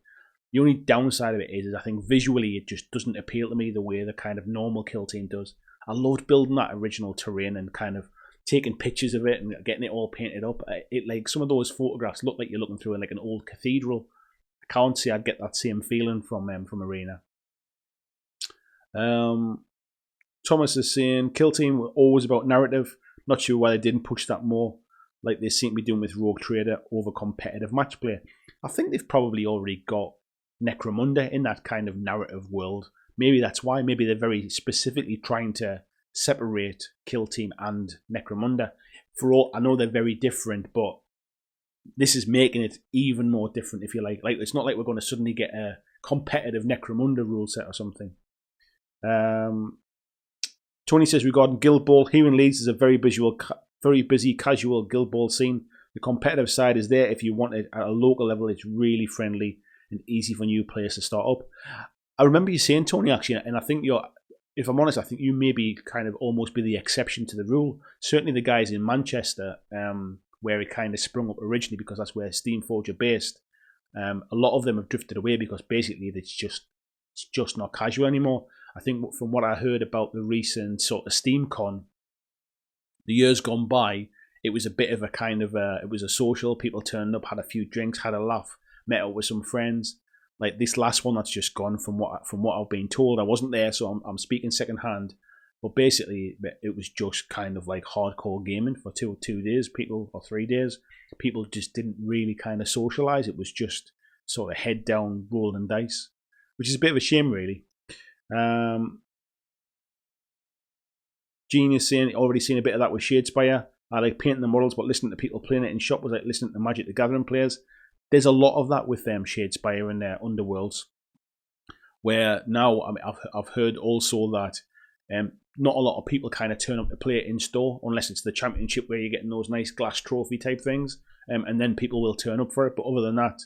The only downside of it is I think visually it just doesn't appeal to me the way the kind of normal kill team does. I loved building that original terrain and kind of taking pictures of it and getting it all painted up. It like some of those photographs look like you're looking through like an old cathedral. I can't say I'd get that same feeling from Arena. Thomas is saying, kill team were always about narrative. Not sure why they didn't push that more, like they seem to be doing with Rogue Trader over competitive match play. I think they've probably already got Necromunda in that kind of narrative world. Maybe that's why. Maybe they're very specifically trying to separate Kill Team and Necromunda. For all I know, they're very different, but this is making it even more different, if you like. Like it's not like we're going to suddenly get a competitive Necromunda rule set or something. Tony says regarding Guild Ball, here in Leeds is a very busy casual Guild Ball scene. The competitive side is there if you want it at a local level. It's really friendly and easy for new players to start up. I remember you saying, Tony, actually, and I think if I'm honest, I think you maybe kind of almost be the exception to the rule. Certainly the guys in Manchester, where it kind of sprung up originally, because that's where Steamforge are based, a lot of them have drifted away because basically it's just not casual anymore. I think from what I heard about the recent sort of SteamCon, the years gone by, it was a bit of a kind of it was a social. People turned up, had a few drinks, had a laugh, met up with some friends. Like this last one that's just gone, from what I've been told, I wasn't there, so I'm speaking secondhand. But basically, it was just kind of like hardcore gaming for two days, or 3 days. People just didn't really kind of socialise. It was just sort of head down, rolling dice, which is a bit of a shame, really. Genius saying, already seen a bit of that with Shadespire. I like painting the models, but listening to people playing it in shop was like listening to Magic the Gathering players. There's a lot of that with Shadespire and their Underworlds, where now I've heard also that not a lot of people kind of turn up to play it in store unless it's the championship where you're getting those nice glass trophy type things, and then people will turn up for it. But other than that,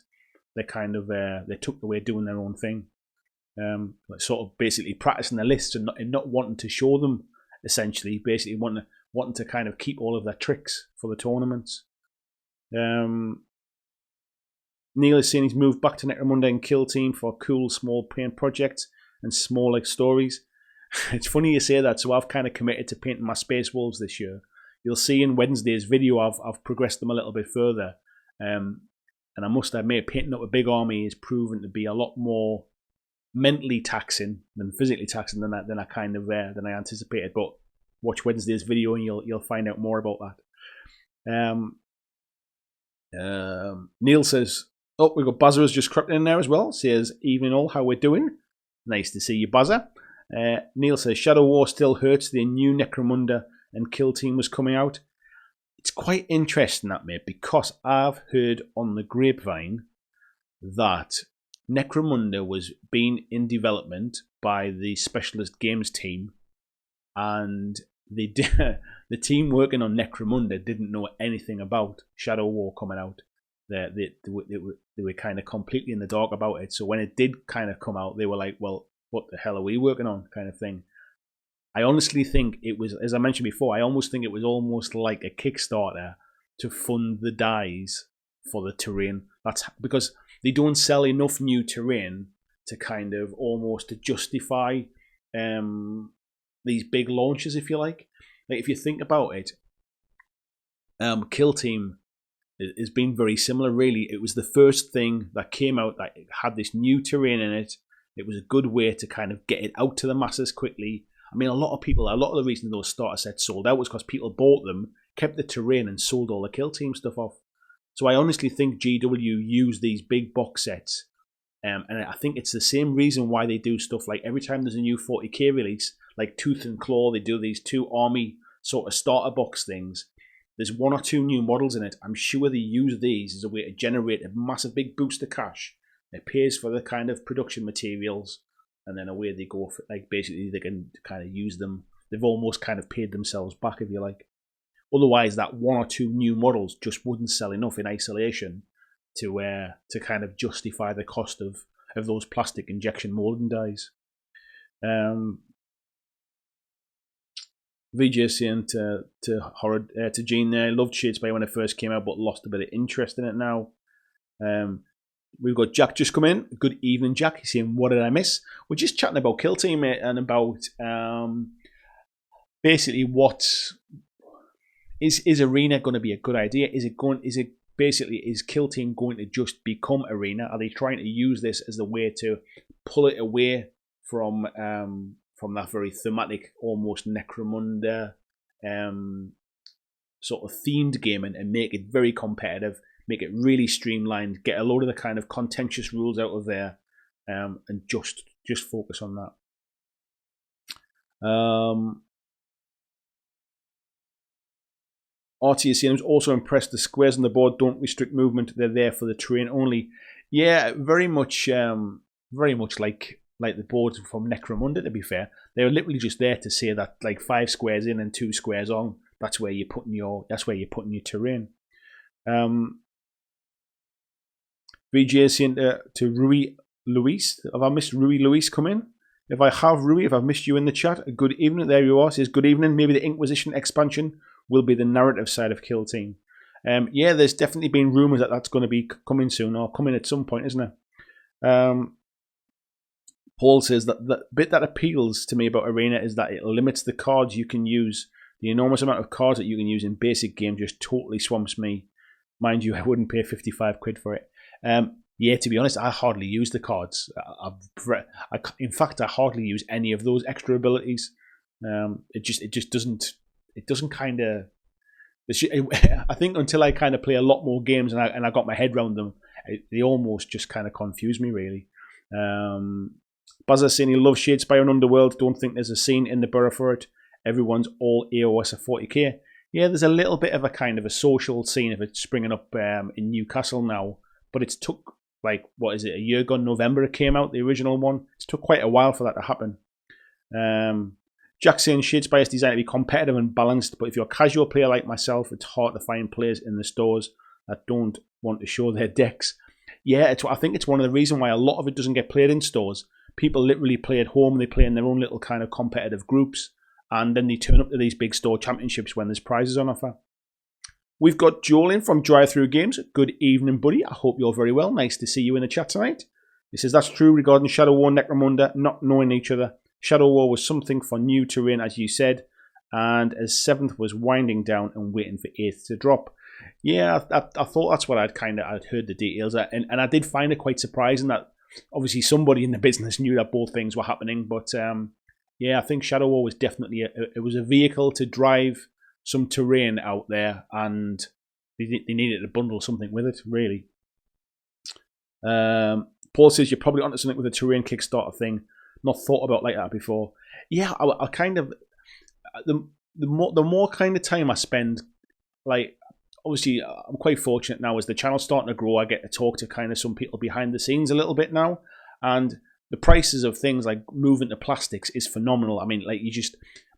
they kind of they took the way doing their own thing, like sort of basically practicing the lists and not wanting to show them. Essentially, basically wanting to kind of keep all of their tricks for the tournaments. Neil is saying he's moved back to Necromunda and Kill Team for cool small paint projects and small like stories. It's funny you say that. So I've kind of committed to painting my Space Wolves this year. You'll see in Wednesday's video I've progressed them a little bit further. And I must admit, painting up a big army is proven to be a lot more mentally taxing than physically taxing than I anticipated. But watch Wednesday's video and you'll find out more about that. Neil says, oh, we've got Bazza's just crept in there as well. Says, evening all, how we're doing. Nice to see you, Bazza. Neil says, Shadow War still hurts. The new Necromunda and Kill Team was coming out. It's quite interesting, that, mate, because I've heard on the grapevine that Necromunda was being in development by the Specialist Games team, and the team working on Necromunda didn't know anything about Shadow War coming out. They were kind of completely in the dark about it. So when it did kind of come out, they were like, well, what the hell are we working on, kind of thing. I honestly think it was, as I mentioned before, I almost think it was almost like a Kickstarter to fund the dies for the terrain. That's because they don't sell enough new terrain to kind of almost to justify these big launches, if you like. Like, if you think about it, Kill Team has been very similar, really. It was the first thing that came out that had this new terrain in it. It was a good way to kind of get it out to the masses quickly. I mean, a lot of the reason those starter sets sold out was because people bought them, kept the terrain, and sold all the Kill Team stuff off. So I honestly think GW use these big box sets, and I think it's the same reason why they do stuff like every time there's a new 40k release, like Tooth and Claw, they do these 2 army sort of starter box things. There's 1 or 2 new models in it. I'm sure they use these as a way to generate a massive big boost of cash. It pays for the kind of production materials, and then away they go. Like, basically, they can kind of use them. They've almost kind of paid themselves back, if you like. Otherwise, that 1 or 2 new models just wouldn't sell enough in isolation to kind of justify the cost of those plastic injection molding dies. VJ saying to Gene there, loved Shadespire when it first came out, but lost a bit of interest in it now. We've got Jack just come in. Good evening, Jack. He's saying, what did I miss? We're just chatting about Kill Team, mate, and about basically what is Arena going to be a good idea? Is Kill Team going to just become Arena? Are they trying to use this as the way to pull it away from that very thematic, almost Necromunda sort of themed game, and make it very competitive, make it really streamlined, get a load of the kind of contentious rules out of there, and just focus on that. RT is saying, I was also impressed the squares on the board don't restrict movement, they're there for the terrain only. Yeah, very much like the boards from Necromunda, to be fair. They're literally just there to say that, like, 5 squares in and 2 squares on, that's where you're putting your terrain. VJ is saying to Rui Luis, have I missed Rui Luis come in? If I have, Rui, if I've missed you in the chat, good evening. There you are. Says, good evening. Maybe the Inquisition expansion will be the narrative side of Kill Team. Yeah, there's definitely been rumours that that's going to be coming soon, or coming at some point, isn't it? Paul says that the bit that appeals to me about Arena is that it limits the cards you can use. The enormous amount of cards that you can use in basic game just totally swamps me. Mind you, I wouldn't pay 55 quid for it. Yeah, to be honest, I hardly use the cards. In fact, I hardly use any of those extra abilities. It just doesn't kind of. I think until I kind of play a lot more games and I got my head around them, they almost just kind of confuse me, really. Bazza saying he loves Shadespire and Underworld. Don't think there's a scene in the borough for it. Everyone's all AOS of 40k. Yeah, there's a little bit of a kind of a social scene of it springing up in Newcastle now. But it's took, like, what is it, a year ago, November it came out, the original one. It's took quite a while for that to happen. Jack saying Shadespire is designed to be competitive and balanced, but if you're a casual player like myself, it's hard to find players in the stores that don't want to show their decks. Yeah, I think it's one of the reasons why a lot of it doesn't get played in stores. People literally play at home, they play in their own little kind of competitive groups, and then they turn up to these big store championships when there's prizes on offer. We've got Joel in from Drive Through Games. Good evening, buddy. I hope you're very well. Nice to see you in the chat tonight. He says, that's true regarding Shadow War and Necromunda not knowing each other. Shadow War was something for new terrain, as you said, and as 7th was winding down and waiting for 8th to drop. Yeah, I thought that's what I'd heard the details, and I did find it quite surprising that obviously somebody in the business knew that both things were happening. But yeah, I think Shadow War was definitely it was a vehicle to drive some terrain out there, and they needed to bundle something with it, really. Paul says you're probably onto something with a terrain Kickstarter thing. Not thought about like that before. Yeah, I kind of the more kind of time I spend, like, obviously I'm quite fortunate now as the channel's starting to grow. I get to talk to kind of some people behind the scenes a little bit now, and the prices of things like moving to plastics is phenomenal. I mean, like,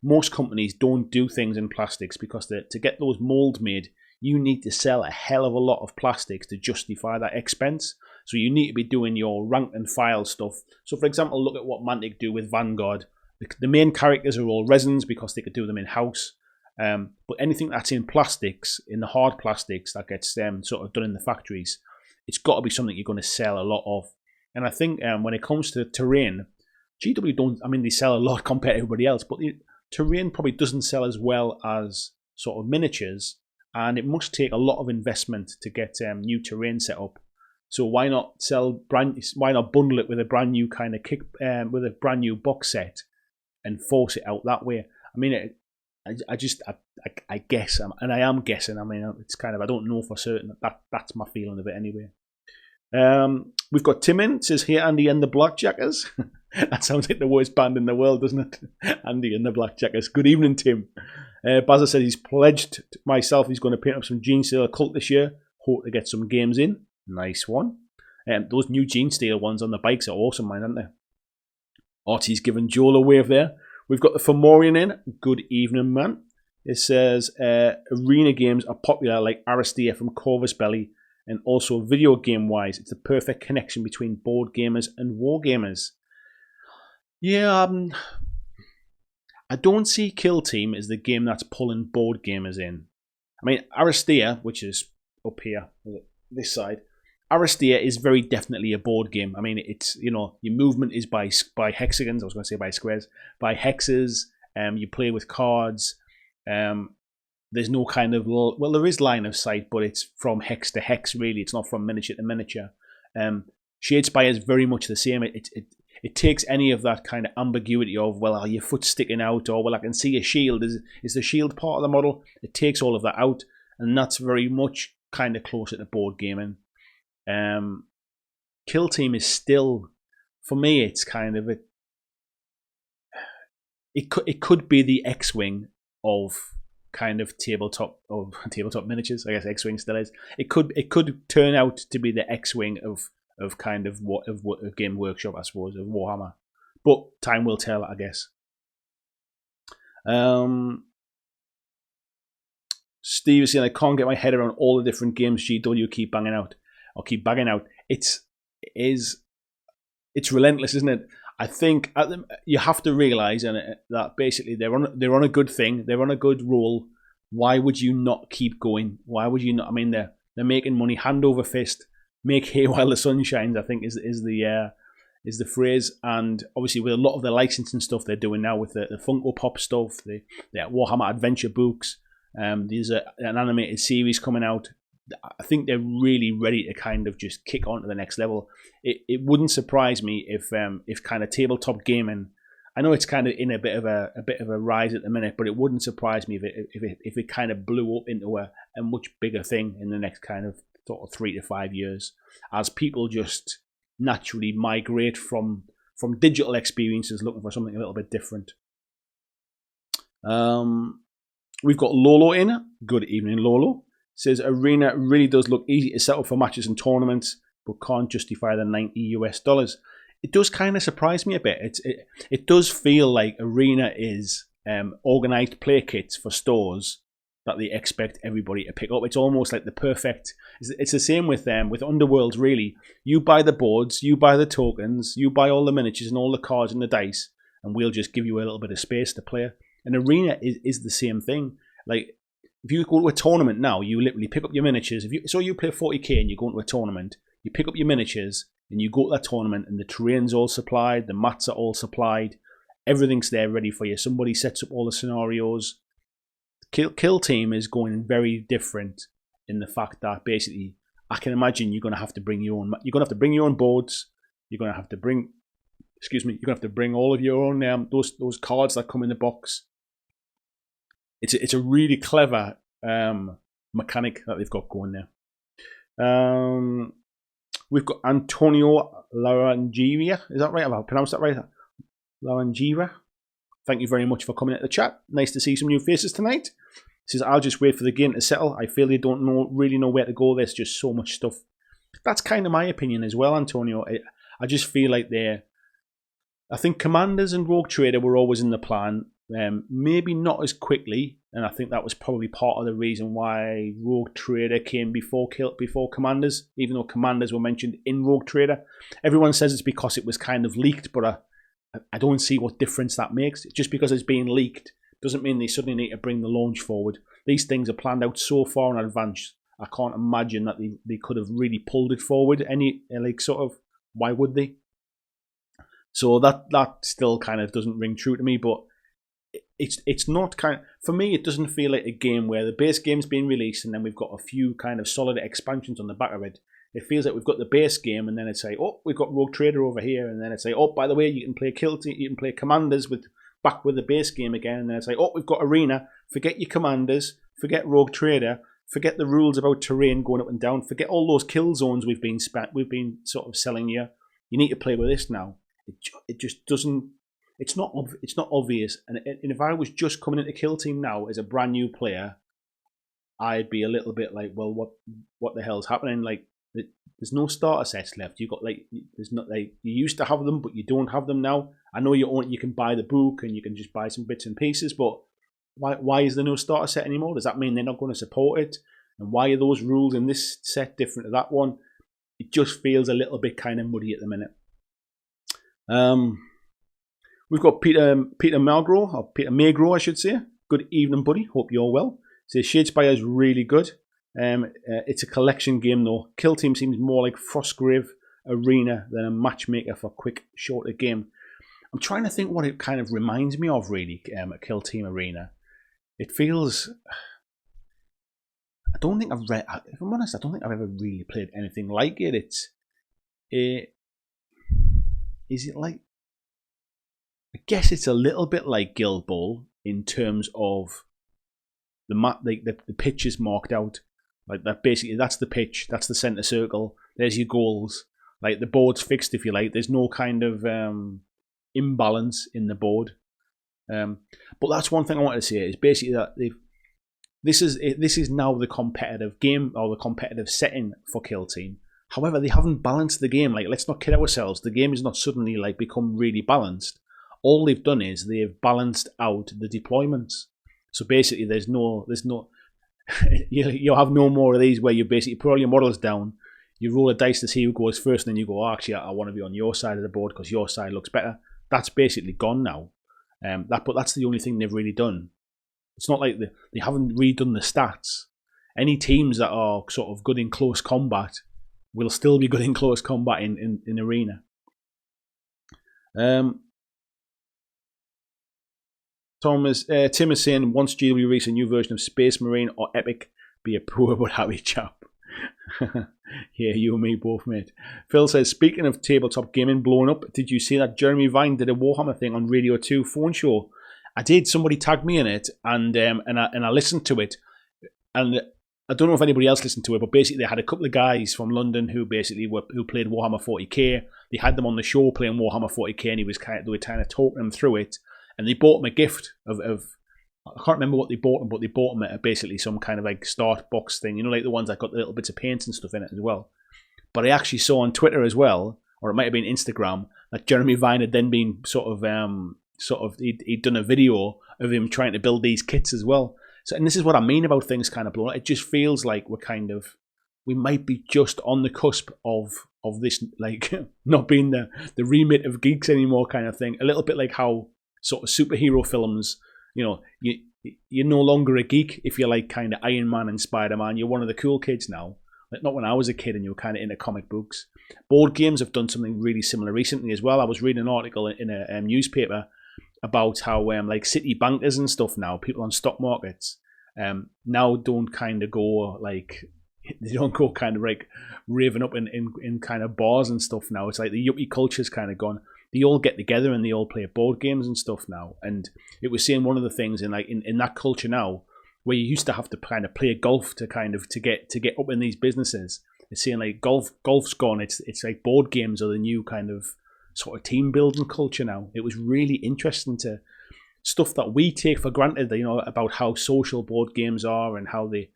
most companies don't do things in plastics because to get those molds made, you need to sell a hell of a lot of plastics to justify that expense. So you need to be doing your rank and file stuff. So, for example, look at what Mantic do with Vanguard. The main characters are all resins because they could do them in-house. But anything that's in plastics, in the hard plastics that gets sort of done in the factories, it's got to be something you're going to sell a lot of. And I think when it comes to terrain, GW don't, I mean, they sell a lot compared to everybody else, but terrain probably doesn't sell as well as sort of miniatures, and it must take a lot of investment to get new terrain set up. So why not why not bundle it with a brand new kind of with a brand new box set and force it out that way? I mean, I guess, and I am guessing. I mean, it's kind of, I don't know for certain. That's my feeling of it anyway. We've got Tim in, says, "Here, Andy and the BlackJackers." That sounds like the worst band in the world, doesn't it? Andy and the BlackJackers. Good evening, Tim. Bazza said he's pledged myself he's going to paint up some Gene Stealer Cult this year. Hope to get some games in. Nice one. Those new Gene Stealer ones on the bikes are awesome, man, aren't they? Artie's giving Joel a wave there. We've got the Fomorian in. Good evening, man. It says arena games are popular like Aristia from Corvus Belly, and also video game wise, it's the perfect connection between board gamers and war gamers. Yeah, I don't see Kill Team as the game that's pulling board gamers in. I mean, Aristia, which is up here, this side, Aristia is very definitely a board game. I mean, it's, you know, your movement is by hexagons. I was going to say by squares, by hexes. You play with cards. There's no kind of, well, there is line of sight, but it's from hex to hex, really. It's not from miniature to miniature. Shadespire is very much the same. It takes any of that kind of ambiguity of, well, are your foot sticking out, or, well, I can see a shield. Is the shield part of the model? It takes all of that out, and that's very much kind of closer to board gaming. Kill Team is still, for me, it's kind of it could be the X-Wing of kind of tabletop miniatures. I guess X-Wing still is. It could turn out to be the X-Wing of kind of Game Workshop, I suppose, of Warhammer. But time will tell, I guess. Steve is saying, I can't get my head around all the different games GW keep banging out. It's relentless, isn't it? I think you have to realize that basically they're on a good thing. They're on a good roll. Why would you not keep going? Why would you not? I mean, they're making money hand over fist. Make hay while the sun shines, I think is the phrase. And obviously with a lot of the licensing stuff they're doing now with the Funko Pop stuff, the Warhammer Adventure books. There's an animated series coming out. I think they're really ready to kind of just kick on to the next level. It wouldn't surprise me if kind of tabletop gaming, I know it's kind of in a bit of a rise at the minute, but it wouldn't surprise me if it kind of blew up into a much bigger thing in the next kind of sort of 3 to 5 years, as people just naturally migrate from digital experiences looking for something a little bit different. We've got Lolo in. Good evening, Lolo. Says Arena really does look easy to set up for matches and tournaments, but can't justify the $90 US. It does kind of surprise me a bit. It does feel like Arena is organized play kits for stores that they expect everybody to pick up. It's almost like the perfect. It's the same with Underworlds, really. You buy the boards, you buy the tokens, you buy all the miniatures and all the cards and the dice, and we'll just give you a little bit of space to play. And Arena is the same thing. Like, if you go to a tournament now, you literally pick up your miniatures. So you play 40k and you go into a tournament, you pick up your miniatures and you go to that tournament, and the terrain's all supplied, the mats are all supplied, everything's there ready for you. Somebody sets up all the scenarios. Kill Team is going very different in the fact that basically, I can imagine you're going to have to bring your own. You're going to have to bring your own boards. You're going to have to bring. Excuse me. You're going to have to bring all of your own those cards that come in the box. It's a really clever mechanic that they've got going there. We've got Antonio Larangira. Is that right? Have I pronounced that right? Larangira. Thank you very much for coming into the chat. Nice to see some new faces tonight. He says, I'll just wait for the game to settle. I feel they don't really know where to go. There's just so much stuff. That's kind of my opinion as well, Antonio. I just feel like I think Commanders and Rogue Trader were always in the plan. Maybe not as quickly, and I think that was probably part of the reason why Rogue Trader came before Commanders, even though Commanders were mentioned in Rogue Trader. Everyone says it's because it was kind of leaked, but I don't see what difference that makes. Just because it's being leaked doesn't mean they suddenly need to bring the launch forward. These things are planned out so far in advance. I can't imagine that they could have really pulled it forward. Why would they? So that still kind of doesn't ring true to me, but it's not for me, it doesn't feel like a game where the base game's being released and then we've got a few kind of solid expansions on the back of it. It feels like we've got the base game and then it's like, oh, we've got Rogue Trader over here, and then it's like, oh, by the way, you can play Kill Team, you can play Commanders back with the base game again, and then it's like, oh, we've got Arena, forget your Commanders, forget Rogue Trader, forget the rules about terrain going up and down, forget all those kill zones we've been sort of selling you. You need to play with this now. It just doesn't. It's not obvious. And if I was just coming into Kill Team now as a brand new player, I'd be a little bit like, well, what the hell's happening? Like, there's no starter sets left. You got there's not you used to have them, but you don't have them now. I know you can buy the book and you can just buy some bits and pieces, but why is there no starter set anymore? Does that mean they're not going to support it? And why are those rules in this set different to that one? It just feels a little bit kind of muddy at the minute. We've got Peter Magro, or Peter Magro, I should say. Good evening, buddy. Hope you're well. Says Shadespire is really good. It's a collection game though. Kill Team seems more like Frostgrave Arena than a matchmaker for quick, shorter game. I'm trying to think what it kind of reminds me of, really. A Kill Team Arena. It feels. I don't think I've read. If I'm honest, I don't think I've ever really played anything like it. Is it like? I guess it's a little bit like Guild Ball in terms of the map. The pitch is marked out. Like that, basically, that's the pitch. That's the center circle. There's your goals. Like the board's fixed, if you like. There's no kind of imbalance in the board. But that's one thing I wanted to say is basically that this is now the competitive game or the competitive setting for Kill Team. However, they haven't balanced the game. Like, let's not kid ourselves. The game is not suddenly like become really balanced. All they've done is they've balanced out the deployments. So basically, there's no you'll have no more of these where you basically put all your models down, you roll a dice to see who goes first, and then you go, oh, actually, I want to be on your side of the board because your side looks better. That's basically gone now. But that's the only thing they've really done. It's not like they haven't redone the stats. Any teams that are sort of good in close combat will still be good in close combat in Arena. Tim is saying, once GW release a new version of Space Marine or Epic, be a poor but happy chap. Yeah, you and me both, mate. Phil says, speaking of tabletop gaming blowing up, did you see that Jeremy Vine did a Warhammer thing on Radio 2 phone show? I did. Somebody tagged me in it, and I listened to it, and I don't know if anybody else listened to it, but basically they had a couple of guys from London who played Warhammer 40K. They had them on the show playing Warhammer 40K, and they were kind of talking them through it, and they bought them a gift of I can't remember what they bought them, but they bought them basically some kind of like start box thing, like the ones that got the little bits of paint and stuff in it as well. But I actually saw on Twitter as well, or it might have been Instagram, that Jeremy Vine had then been he'd done a video of him trying to build these kits as well. So, and this is what I mean about things kind of blowing. It just feels like we might be just on the cusp of this, like not being the remit of geeks anymore kind of thing. A little bit like how sort of superhero films, you're no longer a geek if you're like kind of Iron Man and Spider-Man. You're one of the cool kids now. Like, not when I was a kid and you were kind of into comic books. Board games have done something really similar recently as well. I was reading an article in a newspaper about how like city bankers and stuff now, people on stock markets, now don't kind of go like, they don't go kind of like raving up in kind of bars and stuff now. It's like the yuppie culture's kind of gone. They all get together and they all play board games and stuff now. And it was saying one of the things in that culture now, where you used to have to kind of play golf to get up in these businesses. It's saying like golf's gone. It's like board games are the new kind of sort of team building culture now. It was really interesting to stuff that we take for granted, about how social board games are and how they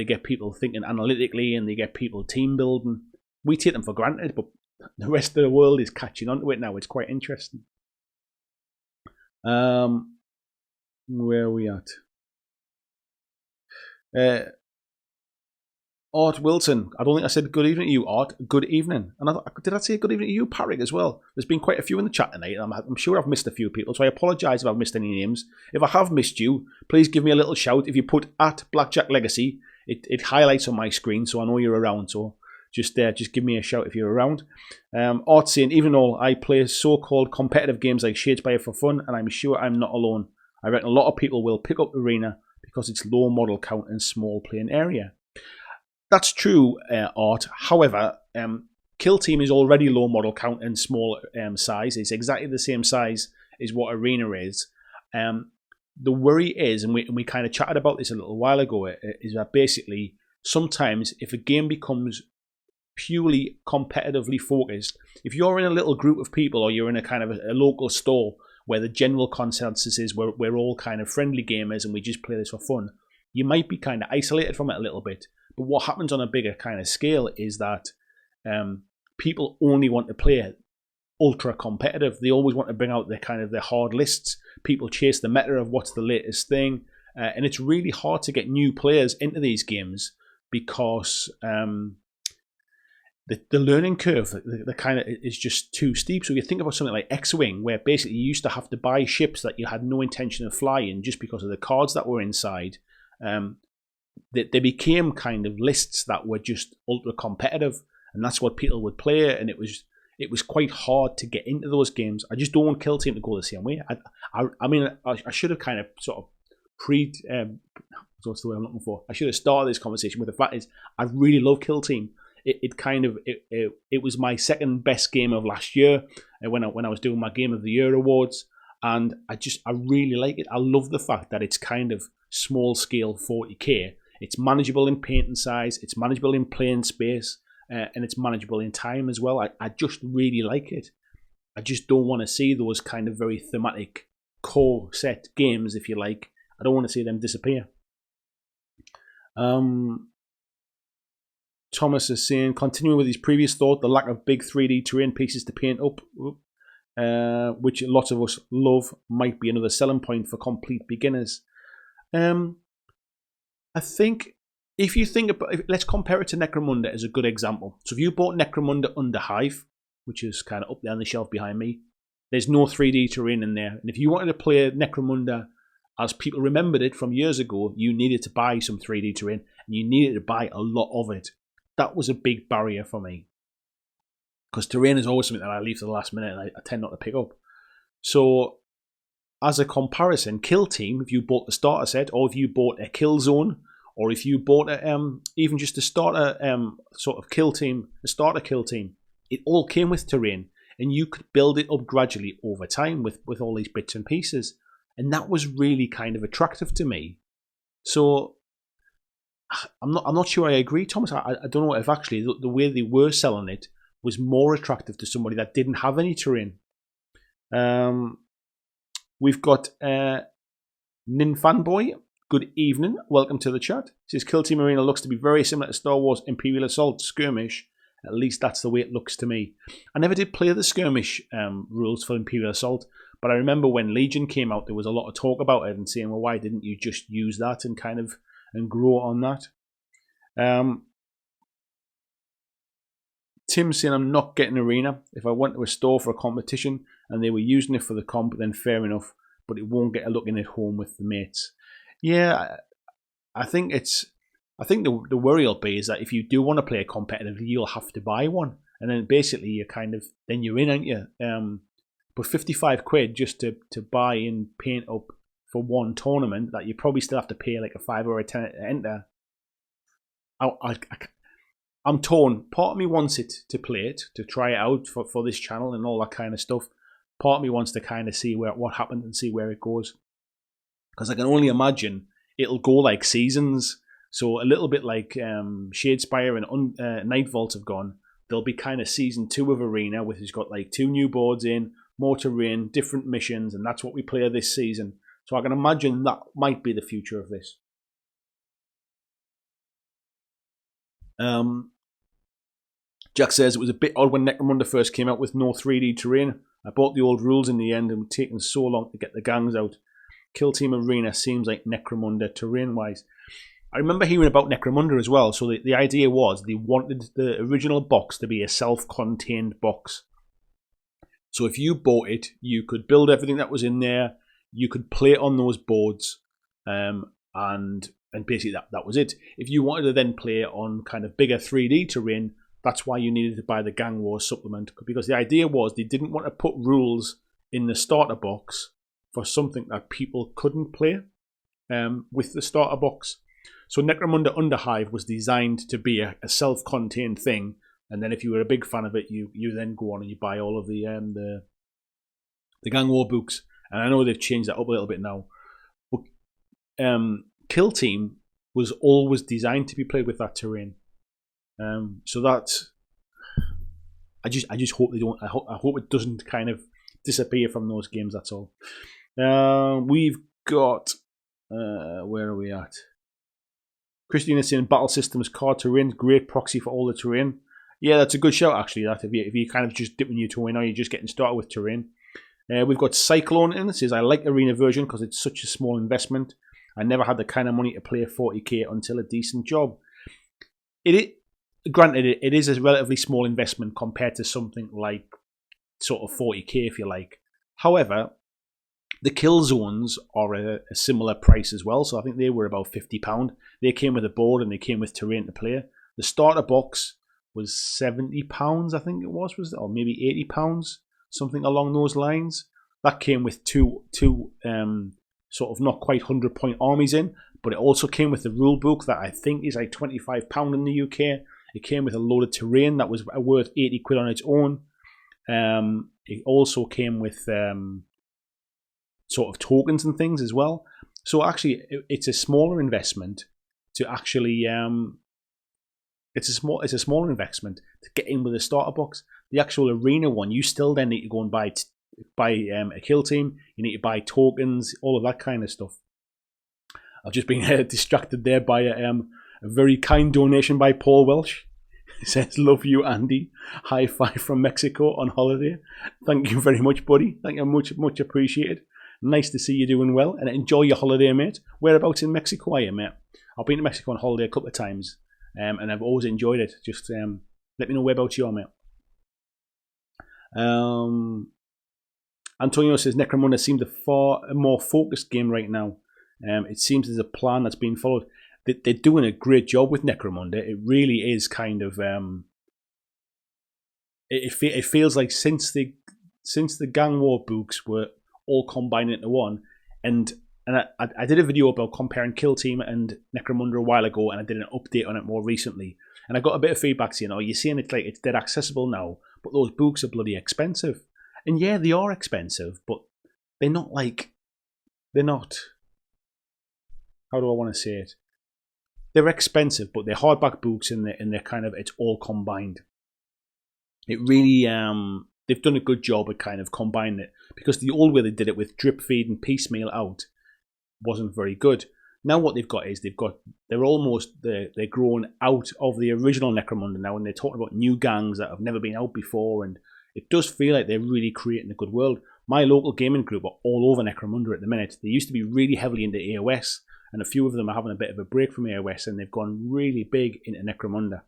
get people thinking analytically and they get people team building. We take them for granted, but the rest of the world is catching on to it now. It's quite interesting. Where are we at? Art Wilson. I don't think I said good evening to you, Art. Good evening. And did I say good evening to you, Patrick, as well? There's been quite a few in the chat tonight. I'm sure I've missed a few people, so I apologise if I've missed any names. If I have missed you, please give me a little shout. If you put at BlackJack Legacy, it highlights on my screen, so I know you're around. So just give me a shout if you're around. Art saying, even though I play so-called competitive games like Shadespire for fun, and I'm sure I'm not alone. I reckon a lot of people will pick up Arena because it's low model count and small playing area. That's true, Art. However, Kill Team is already low model count and small size. It's exactly the same size as what Arena is. The worry is, and we kind of chatted about this a little while ago, is that basically sometimes if a game becomes purely competitively focused, if you're in a little group of people or you're in a kind of a local store where the general consensus is we're all kind of friendly gamers and we just play this for fun, you might be kind of isolated from it a little bit. But what happens on a bigger kind of scale is that people only want to play ultra competitive. They always want to bring out their hard lists. People chase the meta of what's the latest thing, and it's really hard to get new players into these games because the learning curve, the kind of is just too steep. So you think about something like X-Wing, where basically you used to have to buy ships that you had no intention of flying just because of the cards that were inside. They became kind of lists that were just ultra competitive, and that's what people would play, and it was quite hard to get into those games. I just don't want Kill Team to go the same way. I mean, I should have kind of sort of what's the word I'm looking for? I should have started this conversation with the fact is I really love Kill Team. It was my second best game of last year when I was doing my Game of the Year awards, and I really like it. I love the fact that it's kind of small scale 40k. It's manageable in paint and size, it's manageable in playing space, and it's manageable in time as well. I just really like it. I just don't want to see those kind of very thematic core set games, if you like. I don't want to see them disappear. Thomas is saying, continuing with his previous thought, the lack of big 3D terrain pieces to paint up, which lots of us love, might be another selling point for complete beginners. I think if you think about, let's compare it to Necromunda as a good example. So if you bought Necromunda under Hive, which is kind of up there on the shelf behind me, there's no 3D terrain in there. And if you wanted to play Necromunda as people remembered it from years ago, you needed to buy some 3D terrain, and you needed to buy a lot of it. That was a big barrier for me, because terrain is always something that I leave to the last minute, and I tend not to pick up. So as a comparison, Kill Team, if you bought the starter set, or if you bought a Kill Zone, or if you bought even just a starter sort of Kill Team, a starter Kill Team, it all came with terrain, and you could build it up gradually over time with all these bits and pieces, and that was really kind of attractive to me. So I'm not sure I agree, Thomas. I don't know if actually the way they were selling it was more attractive to somebody that didn't have any terrain. We've got Nin Fanboy. Good evening. Welcome to the chat. It says Kill Team Arena looks to be very similar to Star Wars Imperial Assault Skirmish. At least that's the way it looks to me. I never did play the Skirmish rules for Imperial Assault, but I remember when Legion came out, there was a lot of talk about it and saying, well, why didn't you just use that and kind of and grow on that? Tim saying, I'm not getting Arena. If I went to a store for a competition and they were using it for the comp, then fair enough, but it won't get a look in at home with the mates. Yeah, I think the worry will be is that if you do want to play competitively, you'll have to buy one, and then basically you're then you're in, aren't you? But 55 quid just to buy and paint up for one tournament that you probably still have to pay like a 5 or a 10 to enter. I'm torn. Part of me wants it to play it, to try it out for this channel and all that kind of stuff. Part of me wants to kind of see what happens and see where it goes. Because I can only imagine it'll go like seasons. So a little bit like Shadespire and Night Vault have gone. There'll be kind of season 2 of Arena, which has got like 2 new boards in, more terrain, different missions, and that's what we play this season. So I can imagine that might be the future of this. Jack says it was a bit odd when Necromunda first came out with no 3D terrain. I bought the old rules in the end and it's taken so long to get the gangs out. Kill Team Arena seems like Necromunda terrain-wise. I remember hearing about Necromunda as well. So the idea was they wanted the original box to be a self-contained box. So if you bought it, you could build everything that was in there. You could play it on those boards, and basically that was it. If you wanted to then play on kind of bigger 3D terrain, that's why you needed to buy the Gang Wars supplement, because the idea was they didn't want to put rules in the starter box for something that people couldn't play with the starter box. So Necromunda Underhive was designed to be a self-contained thing, and then if you were a big fan of it, you then go on and you buy all of the Gang War books. And I know they've changed that up a little bit now, but Kill Team was always designed to be played with that terrain. So that's, I just hope they don't. I hope it doesn't kind of disappear from those games. That's all. We've got where are we at? Christina's saying battle systems card terrain, great proxy for all the terrain. Yeah, that's a good shout actually. That if you kind of just dipping your toe in, or you're just getting started with terrain. We've got Cyclone in. It says I like Arena version because it's such a small investment. I never had the kind of money to play 40k until a decent job. Granted, it is a relatively small investment compared to something like sort of 40k, if you like. However, the kill zones are a similar price as well, so I think they were about £50. They came with a board and they came with terrain to play. The starter box was £70, I think it was or maybe £80, something along those lines. That came with two sort of not quite 100-point armies in, but it also came with the rule book that I think is like £25 in the UK. It came with a load of terrain that was worth 80 quid on its own. It also came with sort of tokens and things as well. So actually, it's a smaller investment to actually. It's a smaller investment to get in with a starter box. The actual Arena one, you still then need to go and buy a kill team. You need to buy tokens, all of that kind of stuff. I've just been distracted there by a very kind donation by Paul Welsh. He says, "Love you, Andy. High five from Mexico on holiday." Thank you very much, buddy. Thank you, much appreciated. Nice to see you doing well, and enjoy your holiday, mate. Whereabouts in Mexico are you, mate? I've been to Mexico on holiday a couple of times, and I've always enjoyed it. Just let me know whereabouts you are, mate. Antonio says Necromunda seems a far more focused game right now. It seems there's a plan that's being followed. They're doing a great job with Necromunda. It really is kind of it feels like since the Gang War books were all combined into one, and I did a video about comparing Kill Team and Necromunda a while ago, and I did an update on it more recently, and I got a bit of feedback saying, "Oh, you're saying it's dead accessible now, but those books are bloody expensive." And yeah, they are expensive, but they're not. How do I want to say it? They're expensive, but they're hardback books, and they're kind of, it's all combined. It really, they've done a good job at kind of combining it, because the old way they did it with drip feed and piecemeal out wasn't very good. Now what they've got is they're grown out of the original Necromunda now, and they're talking about new gangs that have never been out before, and it does feel like they're really creating a good world. My local gaming group are all over Necromunda at the minute. They used to be really heavily into AOS, and a few of them are having a bit of a break from AOS, and they've gone really big into Necromunda.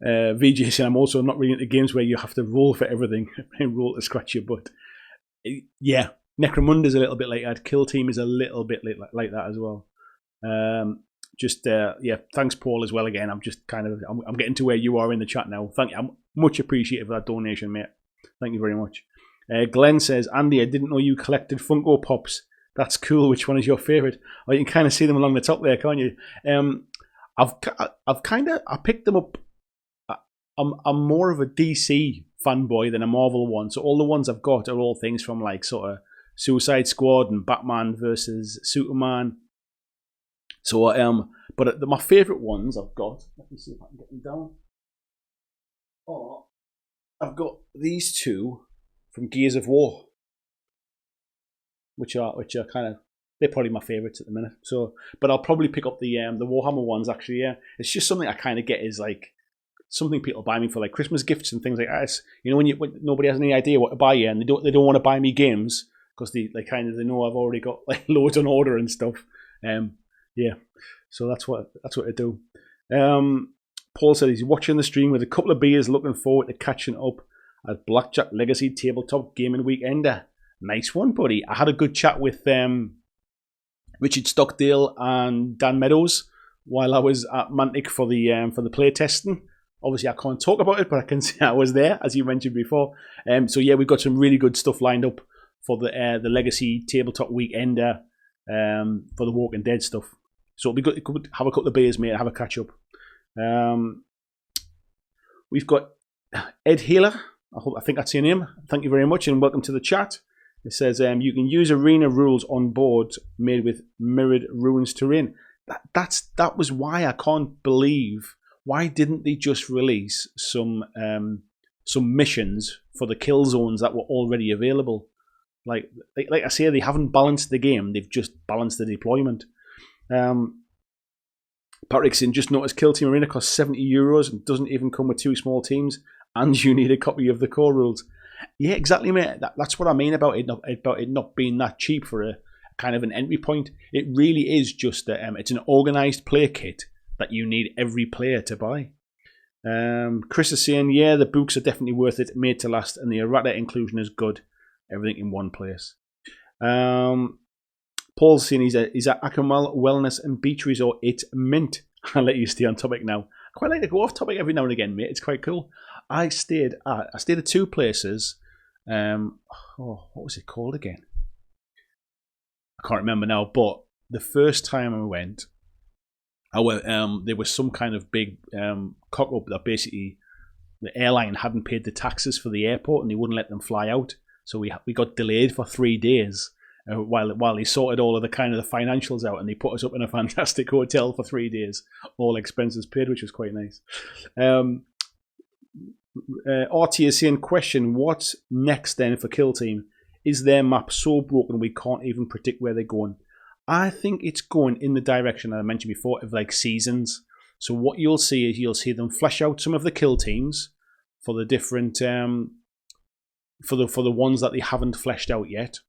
VJ saying, I'm also not really into games where you have to roll for everything and roll to scratch your butt. Yeah, Necromunda's a little bit like that. Kill Team is a little bit like that as well. Yeah, thanks Paul as well again. I'm just kind of, I'm getting to where you are in the chat now. Thank you. I'm much appreciated for that donation, mate. Thank you very much. Glenn says, Andy, I didn't know you collected Funko Pops. That's cool. Which one is your favourite? Oh, you can kind of see them along the top there, can't you? I picked them up. I'm more of a DC fanboy than a Marvel one. So all the ones I've got are all things from like sort of Suicide Squad and Batman versus Superman. So, but my favourite ones I've got, let me see if I can get them down. Oh, I've got these two from Gears of War, which are kind of, they're probably my favourites at the minute. So, but I'll probably pick up the Warhammer ones actually. Yeah, it's just something I kind of get is like something people buy me for like Christmas gifts and things like that. It's, you know, when nobody has any idea what to buy you, and they don't want to buy me games because they know I've already got like loads on order and stuff. Yeah, so that's what I do. Paul said he's watching the stream with a couple of beers, looking forward to catching up at BlackJack Legacy Tabletop Gaming Weekender. Nice one, buddy. I had a good chat with Richard Stockdale and Dan Meadows while I was at Mantic for the play testing. Obviously, I can't talk about it, but I can say I was there, as you mentioned before. So yeah, we've got some really good stuff lined up for the Legacy Tabletop Weekender for the Walking Dead stuff. So it'll be good to have a couple of beers, mate, and have a catch up. We've got Ed Healer. I think that's your name. Thank you very much, and welcome to the chat. It says you can use arena rules on boards made with mirrored ruins terrain. That was why I can't believe. Why didn't they just release some missions for the kill zones that were already available? Like I say, they haven't balanced the game. They've just balanced the deployment. Patrickson just noticed Kill Team Arena costs €70 and doesn't even come with two small teams, and you need a copy of the core rules. Yeah, exactly, mate. That's what I mean about it not being that cheap for a kind of an entry point. It really is just it's an organised play kit that you need every player to buy. Chris is saying, yeah, the books are definitely worth it, made to last, and the errata inclusion is good. Everything in one place. Paul's saying he's at Ackermall Wellness and Beach Resort. It's mint. I'll let you stay on topic now. I quite like to go off topic every now and again, mate. It's quite cool. I stayed at two places. What was it called again? I can't remember now. But the first time I went, there was some kind of big cock up that basically the airline hadn't paid the taxes for the airport and they wouldn't let them fly out. So we got delayed for 3 days while they sorted all of the kind of the financials out, and they put us up in a fantastic hotel for 3 days, all expenses paid, which was quite nice. RT is saying, question, what's next then for Kill Team? Is their map so broken we can't even predict where they're going? I think it's going in the direction that I mentioned before of like seasons. So what you'll see is them flesh out some of the kill teams for the different for the ones that they haven't fleshed out yet.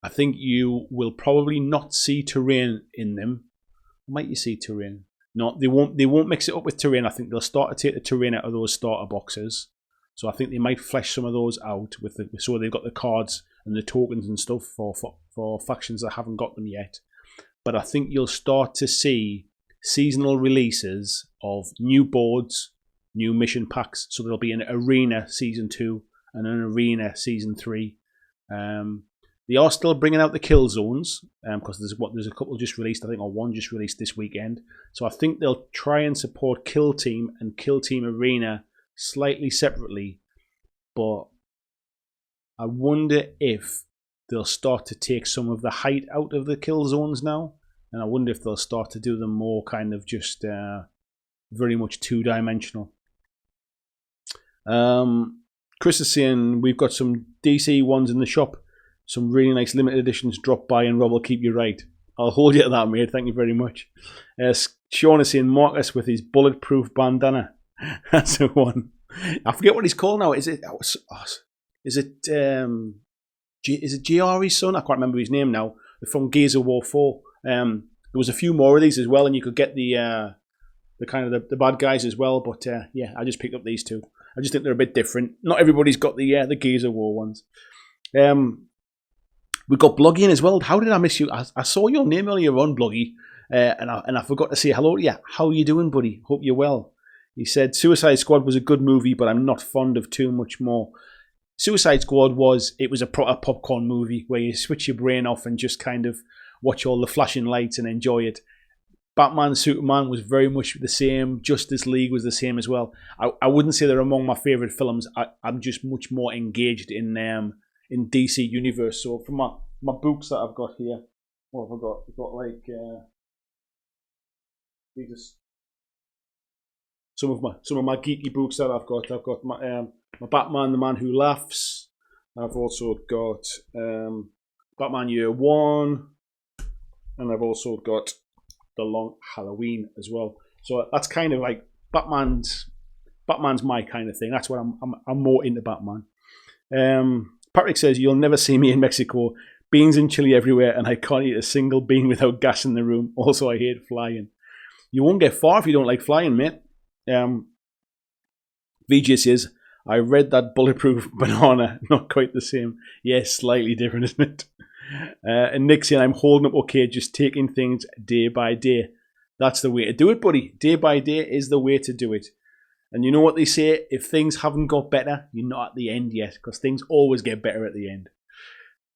I think you will probably not see terrain in them. Might you see terrain? No, they won't mix it up with terrain. I think they'll start to take the terrain out of those starter boxes. So I think they might flesh some of those out so they've got the cards and the tokens and stuff for factions that haven't got them yet. But I think you'll start to see seasonal releases of new boards, new mission packs. So there'll be an Arena Season 2 and an Arena Season 3. They are still bringing out the kill zones because there's a couple just released, I think, or one just released this weekend. So I think they'll try and support Kill Team and Kill Team Arena slightly separately. But I wonder if they'll start to take some of the height out of the kill zones now. And I wonder if they'll start to do them more kind of just very much two-dimensional. Chris is saying we've got some DC ones in the shop. Some really nice limited editions. Drop by and Rob will keep you right. I'll hold you to that, mate. Thank you very much. Sean is saying Marcus with his bulletproof bandana. That's the one. I forget what he's called now. Is it GRE's son? I can't remember his name now. They're from Gears of War 4. There was a few more of these as well, and you could get the kind of the bad guys as well. But yeah, I just picked up these two. I just think they're a bit different. Not everybody's got the Gears of War ones. We've got Bloggy in as well. How did I miss you? I saw your name earlier on, Bloggy, and I forgot to say hello to you. How are you doing, buddy? Hope you're well. He said, Suicide Squad was a good movie, but I'm not fond of too much more. Suicide Squad was a proper popcorn movie where you switch your brain off and just kind of watch all the flashing lights and enjoy it. Batman, Superman was very much the same. Justice League was the same as well. I wouldn't say they're among my favourite films. I'm just much more engaged in in DC Universe. So for my books that I've got here, what have I got? I've got like these are some of my geeky books that I've got. I've got my Batman, the Man Who Laughs. I've also got Batman Year One, and I've also got The Long Halloween as well. So that's kind of like Batman's my kind of thing. That's what I'm more into Batman. Patrick says, you'll never see me in Mexico. Beans and chili everywhere, and I can't eat a single bean without gas in the room. Also, I hate flying. You won't get far if you don't like flying, mate. VJ says, I read that Bulletproof Banana. Not quite the same. Yes, slightly different, isn't it? And Nick saying, I'm holding up okay, just taking things day by day. That's the way to do it, buddy. Day by day is the way to do it. And you know what they say? If things haven't got better, you're not at the end yet, because things always get better at the end.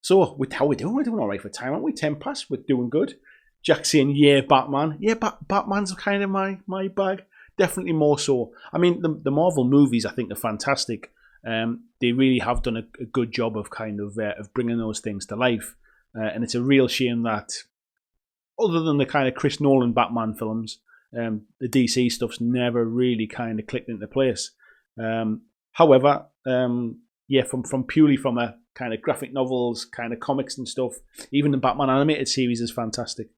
So, how we doing? We're doing all right for time, aren't we? 10 past. We're doing good. Jack saying, yeah, Batman. Yeah, Batman's kind of my bag. Definitely more so. I mean, the Marvel movies, I think, are fantastic. They really have done a good job of kind of bringing those things to life. And it's a real shame that, other than the kind of Chris Nolan Batman films, the DC stuff's never really kind of clicked into place. However, yeah, from purely from a kind of graphic novels, kind of comics and stuff, even the Batman animated series is fantastic.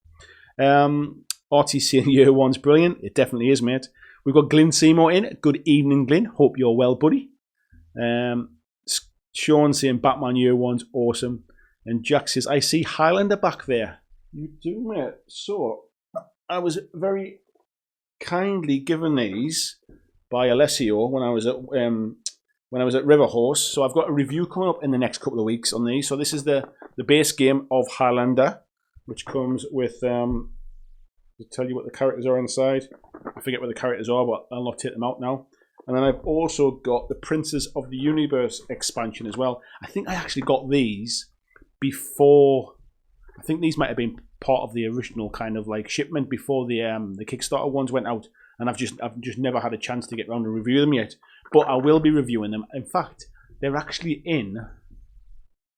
RTC Year One's brilliant. It definitely is, mate. We've got Glyn Seymour in. Good evening, Glyn. Hope you're well, buddy. Sean saying Batman Year One's awesome. And Jack says, I see Highlander back there. You do, mate. So, I was very kindly given these by Alessio when I was at River Horse. So I've got a review coming up in the next couple of weeks on these. So this is the base game of Highlander, which comes with to tell you what the characters are inside. I forget what the characters are, but I'll not take them out now. And then I've also got the Princes of the Universe expansion as well. I think I actually got these before. I think these might have been part of the original kind of like shipment before the Kickstarter ones went out, and I've just never had a chance to get around to review them yet. But I will be reviewing them. In fact, they're actually in.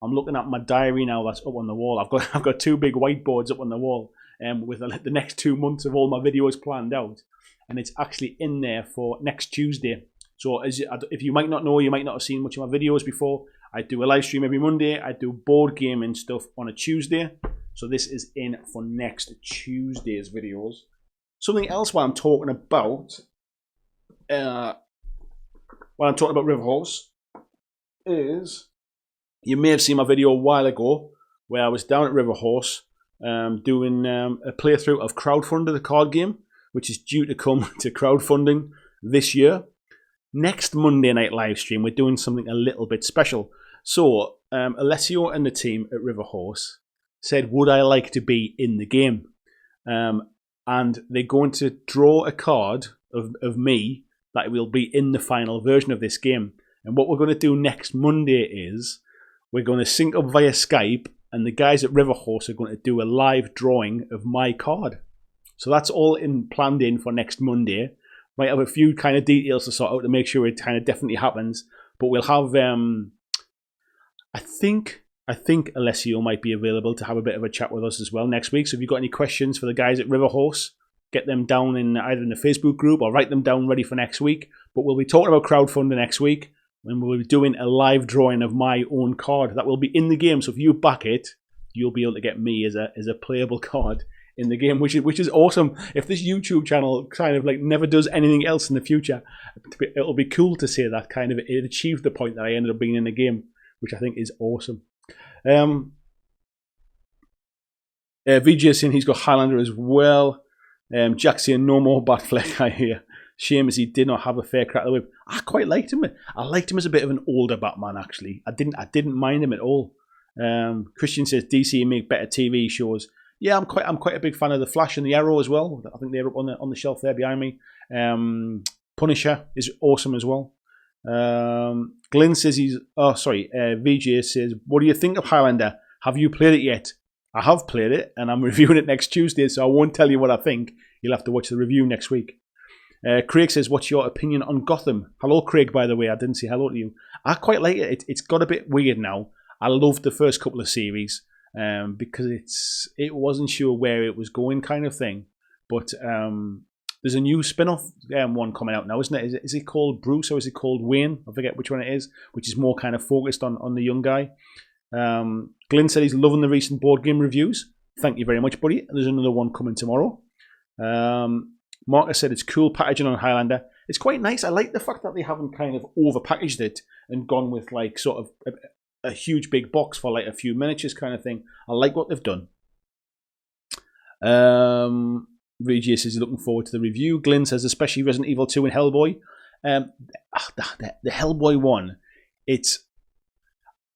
I'm looking at my diary now. That's up on the wall. I've got two big whiteboards up on the wall, with the next 2 months of all my videos planned out, and it's actually in there for next Tuesday. So if you might not know, you might not have seen much of my videos before. I do a live stream every Monday. I do board gaming stuff on a Tuesday. So this is in for next Tuesday's videos. Something else while I'm talking about River Horse is, you may have seen my video a while ago where I was down at River Horse doing a playthrough of Crowdfunder, the card game, which is due to come to crowdfunding this year. Next Monday night live stream, we're doing something a little bit special. So Alessio and the team at River Horse said, would I like to be in the game? And they're going to draw a card of me that will be in the final version of this game. And what we're going to do next Monday is we're going to sync up via Skype, and the guys at River Horse are going to do a live drawing of my card. So that's all planned in for next Monday. Might have a few kind of details to sort out to make sure it kind of definitely happens. But we'll have, I think Alessio might be available to have a bit of a chat with us as well next week. So if you've got any questions for the guys at River Horse, get them down in either in the Facebook group or write them down ready for next week. But we'll be talking about crowdfunding next week, when we'll be doing a live drawing of my own card that will be in the game. So if you back it, you'll be able to get me as a playable card in the game, which is awesome. If this YouTube channel kind of like never does anything else in the future, it'll be cool to say that kind of it achieved the point that I ended up being in the game, which I think is awesome. VJ saying he's got Highlander as well. Jack saying no more Batfleck, I hear. Shame as he did not have a fair crack at the whip. I quite liked him. I liked him as a bit of an older Batman, actually. I didn't mind him at all. Christian says DC make better TV shows. Yeah, I'm quite a big fan of the Flash and the Arrow as well. I think they're up on the shelf there behind me. Punisher is awesome as well. Glyn says VJ says, what do you think of Highlander? Have you played it yet? I have played it, and I'm reviewing it next Tuesday, so I won't tell you what I think. You'll have to watch the review next week. Craig says, what's your opinion on Gotham? Hello, Craig, by the way. I didn't say hello to you. I quite like it. It's got a bit weird now. I loved the first couple of series because it wasn't sure where it was going, kind of thing. But there's a new spin-off one coming out now, isn't it? Is it called Bruce or is it called Wayne? I forget which one it is, which is more kind of focused on the young guy. Glyn said he's loving the recent board game reviews. Thank you very much, buddy. There's another one coming tomorrow. Marcus said it's cool packaging on Highlander. It's quite nice. I like the fact that they haven't kind of over-packaged it and gone with like sort of a huge big box for like a few miniatures kind of thing. I like what they've done. VG says he's looking forward to the review. Glyn says especially Resident Evil 2 and Hellboy. The Hellboy one,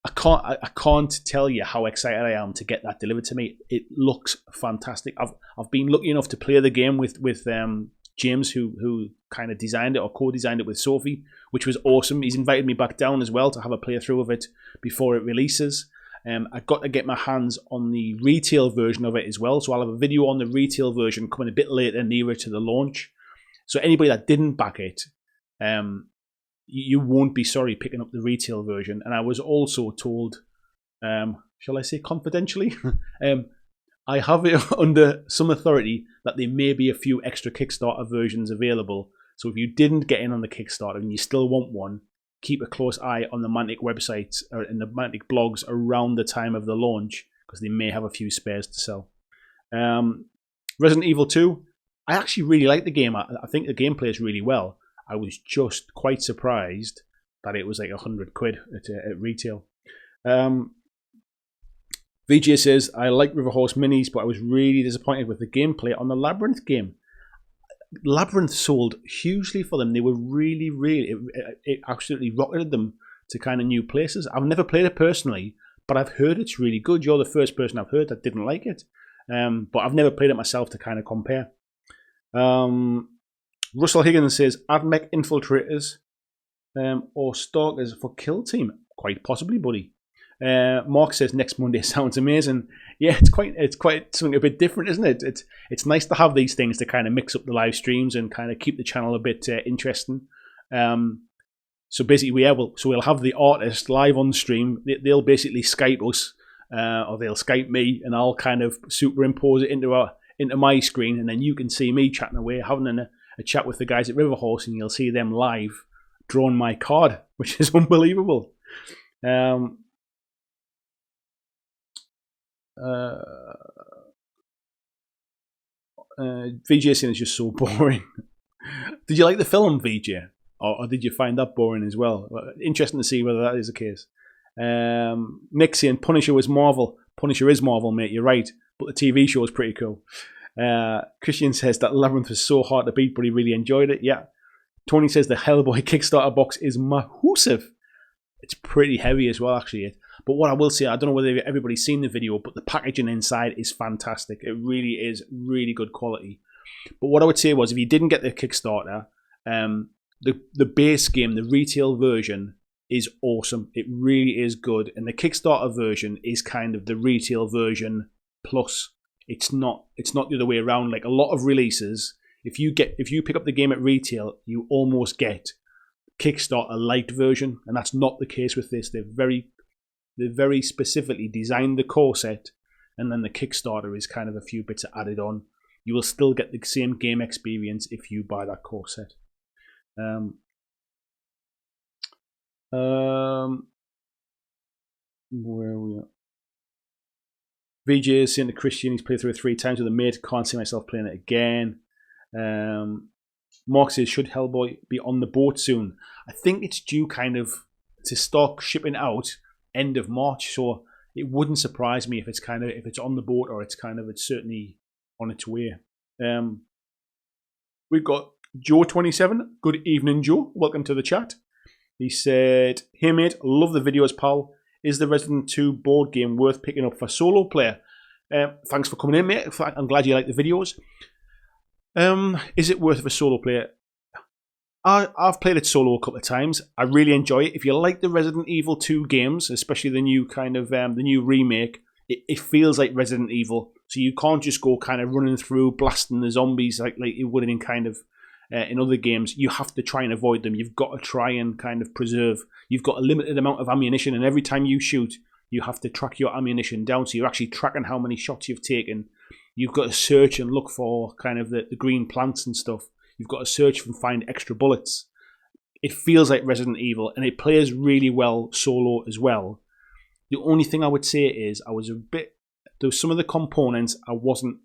I can't tell you how excited I am to get that delivered to me. It looks fantastic. I've been lucky enough to play the game with James, who kind of designed it or co-designed it with Sophie, which was awesome. He's invited me back down as well to have a playthrough of it before it releases. I got to get my hands on the retail version of it as well, so I'll have a video on the retail version coming a bit later, nearer to the launch. So anybody that didn't back it, you won't be sorry picking up the retail version. And I was also told, shall I say confidentially, I have it under some authority that there may be a few extra Kickstarter versions available. So if you didn't get in on the Kickstarter and you still want one, keep a close eye on the Mantic websites and the Mantic blogs around the time of the launch, because they may have a few spares to sell. Resident Evil 2, I actually really like the game. I think the game plays really well. I was just quite surprised that it was like £100 at retail. VJ says, I like River Horse Minis, but I was really disappointed with the gameplay on the Labyrinth game. Labyrinth sold hugely for them. They were really, it absolutely rocketed them to kind of new places. I've never played it personally, but I've heard it's really good. You're the first person I've heard that didn't like it. But I've never played it myself to kind of compare. Russell Higgins says, AdMech Infiltrators or Stalkers for Kill Team. Quite possibly, buddy. Mark says next Monday sounds amazing. Yeah, it's quite something a bit different, isn't it? It's nice to have these things to kind of mix up the live streams and kind of keep the channel a bit interesting. So basically, we'll have the artist live on stream. They'll basically Skype us, or they'll Skype me, and I'll kind of superimpose it into my screen, and then you can see me chatting away, having a chat with the guys at River Horse, and you'll see them live drawing my card, which is unbelievable. VJ saying it's just so boring. Did you like the film, VJ? Or did you find that boring as well? Interesting to see whether that is the case. Nick saying Punisher was Marvel. Punisher is Marvel, mate, you're right. But the TV show is pretty cool. Christian says that Labyrinth was so hard to beat, but he really enjoyed it. Yeah. Tony says the Hellboy Kickstarter box is massive. It's pretty heavy as well, actually. But what I will say, I don't know whether everybody's seen the video, but the packaging inside is fantastic. It really is really good quality. But what I would say was, if you didn't get the Kickstarter, the base game, the retail version, is awesome. It really is good. And the Kickstarter version is kind of the retail version plus. It's not the other way around. Like a lot of releases, if you pick up the game at retail, you almost get Kickstarter light version, and that's not the case with this. They've very specifically designed the core set, and then the Kickstarter is kind of a few bits added on. You will still get the same game experience if you buy that core set. Where are we at? VJ is saying to Christian he's played through it 3 times with a mate. Can't see myself playing it again. Mark says, should Hellboy be on the boat soon? I think it's due kind of to start shipping out end of March, so it wouldn't surprise me if it's on the boat, or it's certainly on its way. We've got Joe27. Good evening, Joe. Welcome to the chat. He said, hey mate, love the videos, pal. Is the Resident 2 board game worth picking up for solo player? Thanks for coming in, mate. I'm glad you like the videos. Is it worth it for solo player? I've played it solo a couple of times. I really enjoy it. If you like the Resident Evil 2 games, especially the new the new remake, it feels like Resident Evil. So you can't just go kind of running through, blasting the zombies like you would in in other games. You have to try and avoid them. You've got to try and kind of preserve. You've got a limited amount of ammunition, and every time you shoot, You have to track your ammunition down, so you're actually tracking how many shots you've taken. You've got to search and look for kind of the green plants and stuff. You've got to search and find extra bullets. It feels like Resident Evil, and it plays really well solo as well. The only thing I would say is there was some of the components I wasn't,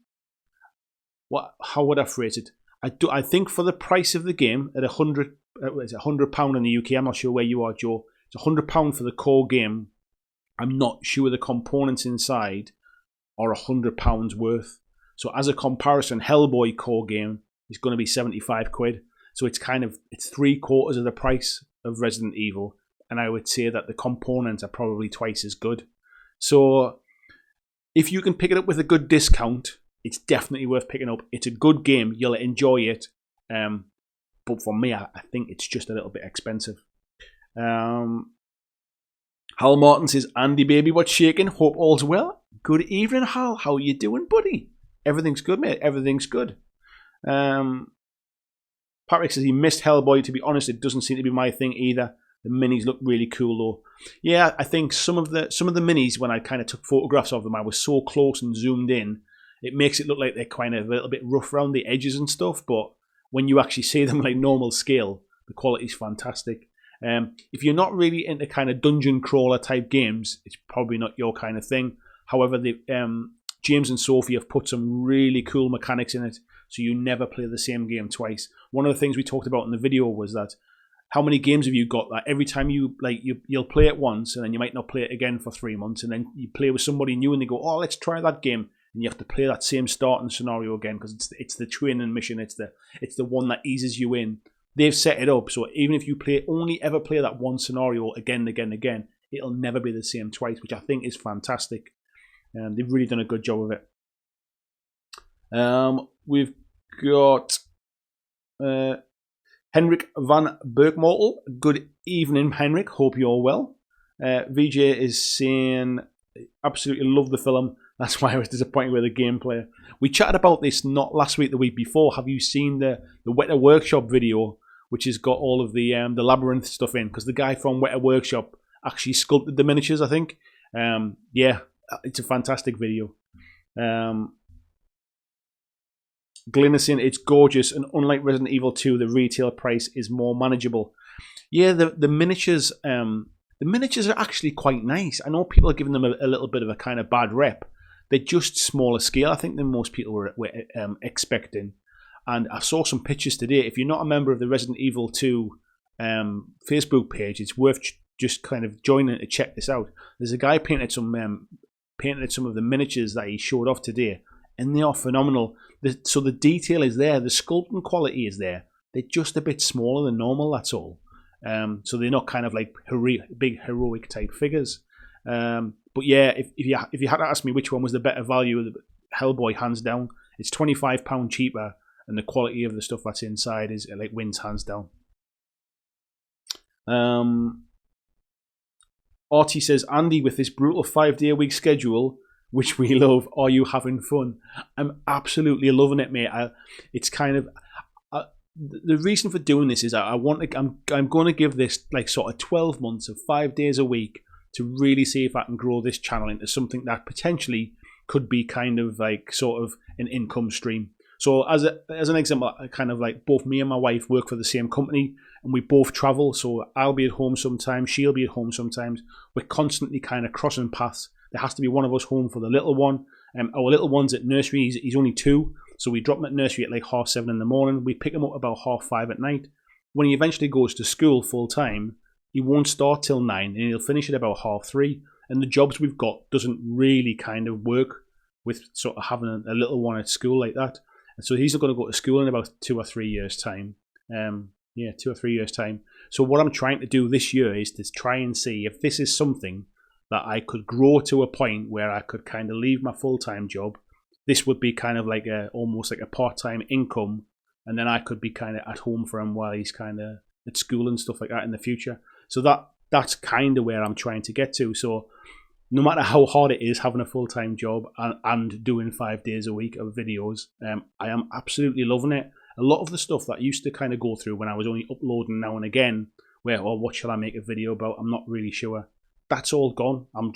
how would I phrase it? I think for the price of the game at £100 in the UK, I'm not sure where you are, Joe. It's £100 for the core game. I'm not sure the components inside are £100 worth. So as a comparison, Hellboy core game is going to be 75 quid. So it's 3/4 of the price of Resident Evil. And I would say that the components are probably twice as good. So if you can pick it up with a good discount, it's definitely worth picking up. It's a good game. You'll enjoy it. But for me, I think it's just a little bit expensive. Hal Martin says, Andy baby, what's shaking? Hope all's well. Good evening, Hal. How you doing, buddy? Everything's good, mate. Everything's good. Patrick says he missed Hellboy. To be honest, it doesn't seem to be my thing either. The minis look really cool though. Yeah, I think some of the minis, when I kind of took photographs of them, I was so close and zoomed in. It makes it look like they're kind of a little bit rough around the edges and stuff. But when you actually see them like normal scale, the quality's fantastic. If you're not really into kind of dungeon crawler type games, it's probably not your kind of thing. However, James and Sophie have put some really cool mechanics in it, so you never play the same game twice. One of the things we talked about in the video was that how many games have you got that every time you'll play it once and then you might not play it again for 3 months, and then you play with somebody new and they go, oh, let's try that game, and you have to play that same starting scenario again because it's the training mission, it's the one that eases you in. They've set it up so even if you only ever play that one scenario again, it'll never be the same twice, which I think is fantastic. They've really done a good job of it. We've got Henrik van Berkmortel. Good evening, Henrik. Hope you're well. VJ is saying, absolutely love the film. That's why I was disappointed with the gameplay. We chatted about this not last week, the week before. Have you seen the Weta Workshop video, which has got all of the labyrinth stuff in? Because the guy from Weta Workshop actually sculpted the miniatures, I think. Yeah, it's a fantastic video. Glenn is saying it's gorgeous, and unlike Resident Evil 2, the retail price is more manageable. Yeah, the miniatures, are actually quite nice. I know people are giving them a little bit of a kind of bad rep. They're just smaller scale, I think, than most people were expecting. And I saw some pictures today. If you're not a member of the Resident Evil 2 Facebook page, it's worth just kind of joining to check this out. There's a guy painted some of the miniatures that he showed off today, and they are phenomenal. So the detail is there, the sculpting quality is there. They're just a bit smaller than normal, that's all. So they're not kind of like big heroic type figures. But yeah, if you had to ask me which one was the better value, Hellboy hands down. It's £25 cheaper, and the quality of the stuff that's inside is like wins hands down. Artie says, Andy, with this brutal 5-day-a-week schedule, which we love, are you having fun? I'm absolutely loving it, mate. It's kind of the reason for doing this is I'm going to give this like sort of 12 months of 5 days a week to really see if I can grow this channel into something that potentially could be kind of like sort of an income stream. So as an example, kind of like both me and my wife work for the same company, and we both travel. So I'll be at home sometimes, she'll be at home sometimes. We're constantly kind of crossing paths. There has to be one of us home for the little one. Our little one's at nursery. He's only 2, so we drop him at nursery at like 7:30 in the morning. We pick him up about 5:30 at night. When he eventually goes to school full time, he won't start till 9, and he'll finish at about 3:30. And the jobs we've got doesn't really kind of work with sort of having a little one at school like that. And so he's going to go to school in about 2 or 3 years' time. 2 or 3 years' time. So what I'm trying to do this year is to try and see if this is something that I could grow to a point where I could kind of leave my full-time job. This would be kind of like almost like a part-time income, and then I could be kind of at home for him while he's kind of at school and stuff like that in the future. So that's kind of where I'm trying to get to. So no matter how hard it is having a full-time job and doing 5 days a week of videos, I am absolutely loving it. A lot of the stuff that I used to kind of go through when I was only uploading now and again, where, what shall I make a video about? I'm not really sure. that's all gone. I'm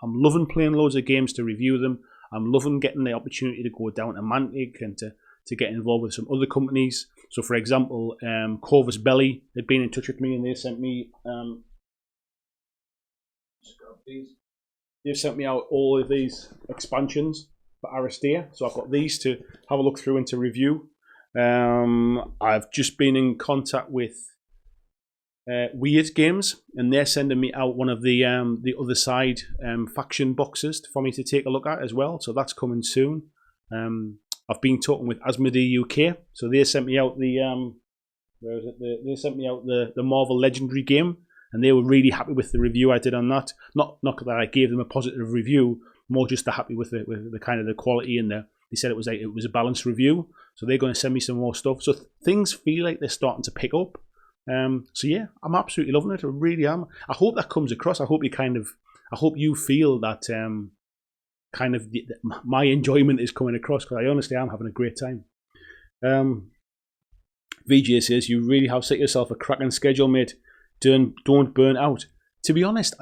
loving playing loads of games to review them. I'm loving getting the opportunity to go down to Mantic and to get involved with some other companies. So, for example, Corvus Belly had been in touch with me, and they sent me they've sent me out all of these expansions for Aristea. So I've got these to have a look through and to review. I've just been in contact with Weird Games, and they're sending me out one of the other side faction boxes for me to take a look at as well. So that's coming soon. I've been talking with Asmodee UK, so they sent me out the they sent me out the Marvel Legendary game, and they were really happy with the review I did on that. Not that I gave them a positive review, more just they're happy with the kind of the quality in there. They said it was a balanced review, so they're going to send me some more stuff. So things feel like they're starting to pick up. So yeah, I'm absolutely loving it. I really am. I hope that comes across. I hope you feel that my enjoyment is coming across, because I honestly am having a great time. VJ says, you really have set yourself a cracking schedule, mate. Don't burn out. To be honest,